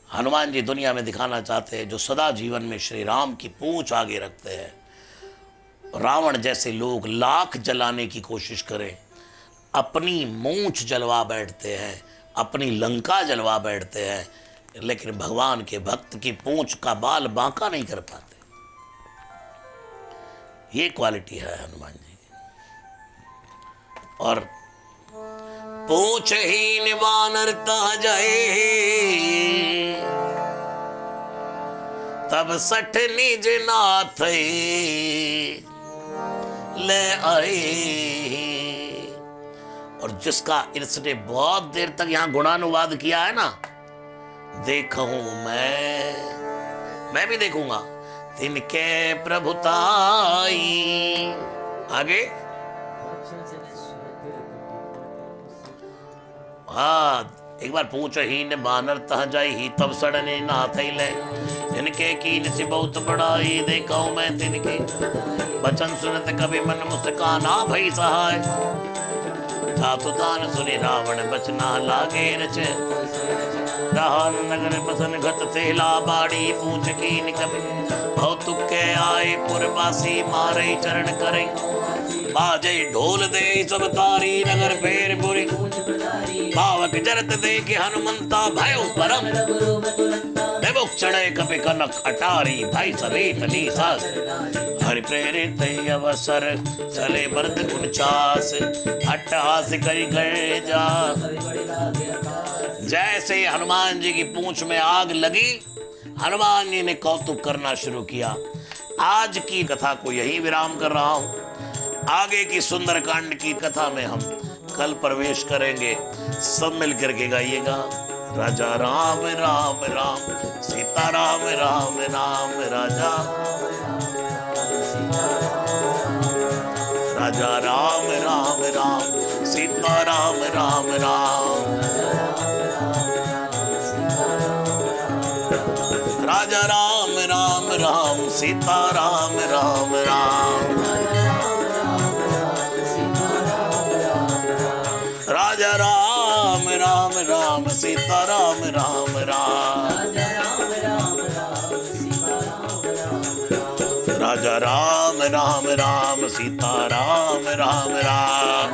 हनुमान जी दुनिया में दिखाना चाहते हैं जो सदा जीवन में श्री राम की पूंछ आगे रखते हैं। रावण जैसे लोग लाख जलाने की कोशिश करें, अपनी मूंछ जलवा बैठते हैं, अपनी लंका जलवा बैठते हैं, लेकिन भगवान के भक्त की पूंछ का बाल बांका नहीं कर पाते। ये क्वालिटी है हनुमान जी की। और पूछ ही वानर तह जाए, तब सठ निज नाथ ले आए। और जिसका इसने बहुत देर तक यहां गुणानुवाद किया है ना, देखूं मैं भी देखूंगा तिनके प्रभुताई। आगे हाँ, एक बार पूछ ही ने बानर तह जाई ही, तब सड़ने नाथ ले जिनके कीन से बहुत बड़ाई। देखा हूं मैं तिनके बचन सुनत कभी मन मुस्काना भई सहाय। धातु दान सुनि रावण बचना लागे रच, राहन नगर बसन घत थेला बाड़ी। पूछ कीन कभी बहुत के आए, पुरवासी मारे चरण करे। बाजे ढोल दे सब तारी, नगर फेर बुरी पावक जरत देखे हनुमंता भयो परम। देवोक चढ़े कपि कनक अटारी, भाई समेत निसास। हरि प्रेरित अवसर चले मर्द 49, अट्टहास करि गए जा। जैसे हनुमान जी की पूंछ में आग लगी, हनुमान जी ने कौतुक करना शुरू किया। आज की कथा को यही विराम कर रहा हूं। आगे की सुंदरकांड की कथा में हम कल प्रवेश करेंगे। सब मिलकर के गाइएगा। राजा राम राम राम, सीता राम राम राम, राजा राजा राम राम राम, सीता राम राम राम। राजा राम राम राम, सीता राम राम राम। राजा राम राम राम, सीता राम राम राम। राजा राम राम राम, सीता राम राम राम।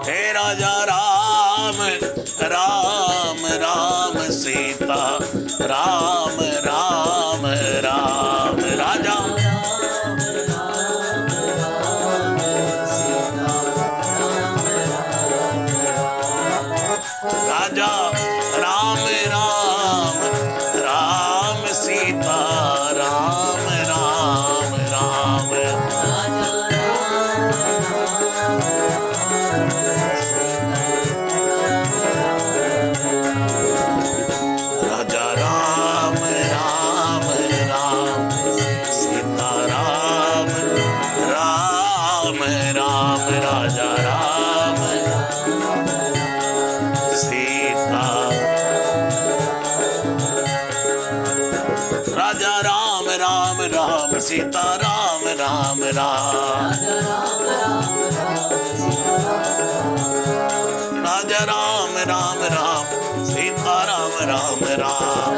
हे राजा राम राम राम, सीता राम राम राम। राजा राजा राम राम राम, सीता राम राम राम। राजा राम राम राम, सीता राम राम राम। राजा राम सीता, राजा राम राम राम, सीता राम राम राम। राजा राम राम राम, सीता राम राम राम।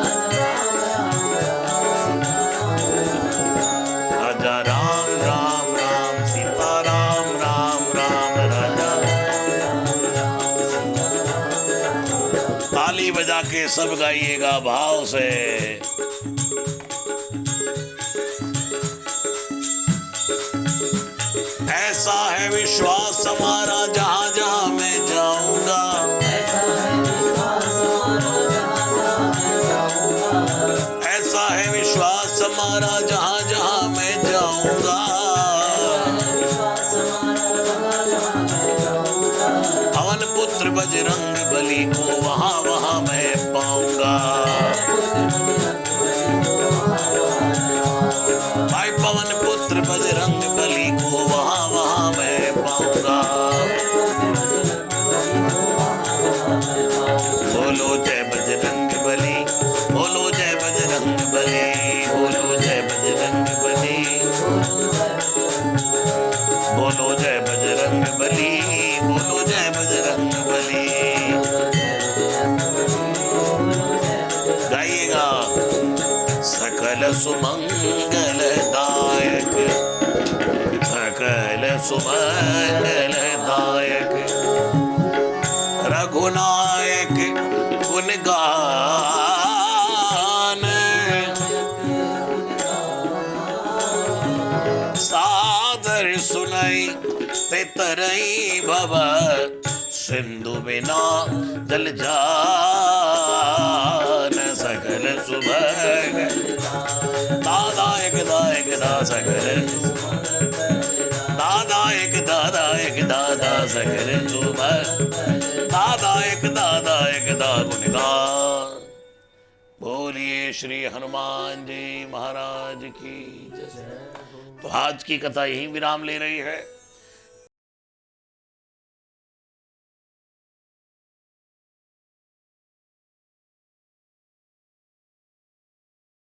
राजा राम राम राम, सीता राम राम राम। राजा ताली बजा के सब गाइएगा भाव से। ऐसा है विश्वास हमारा जहां जहां मैं जाऊंगा। ऐसा है विश्वास हमारा जहां जहां मैं जाऊंगा। पवन पुत्र बजरंग बली को वहां वहां मैं पाऊंगा। भाई पवन पुत्र बजरंग बली को वहां वहां मैं पाऊंगा। बोलो जय बजरंग बली, बोलो जय बजरंग बली, बोलो जय बजरंग बली, बोलो जय बजरंग बली, बोलो जय बजरंग बली। गाइएगा। सकल सुमंगल दायक, सकल सुमंगल दायक, रघुनायक गुण गान। तरई भव सिंधु बिना जल जान सकल सुभग दादा एक दा सकल दादा एक दादा सकल सुभग दादा एक दा गुणगान। बोलिए श्री हनुमान जी महाराज की जय। तो आज की कथा यही विराम ले रही है।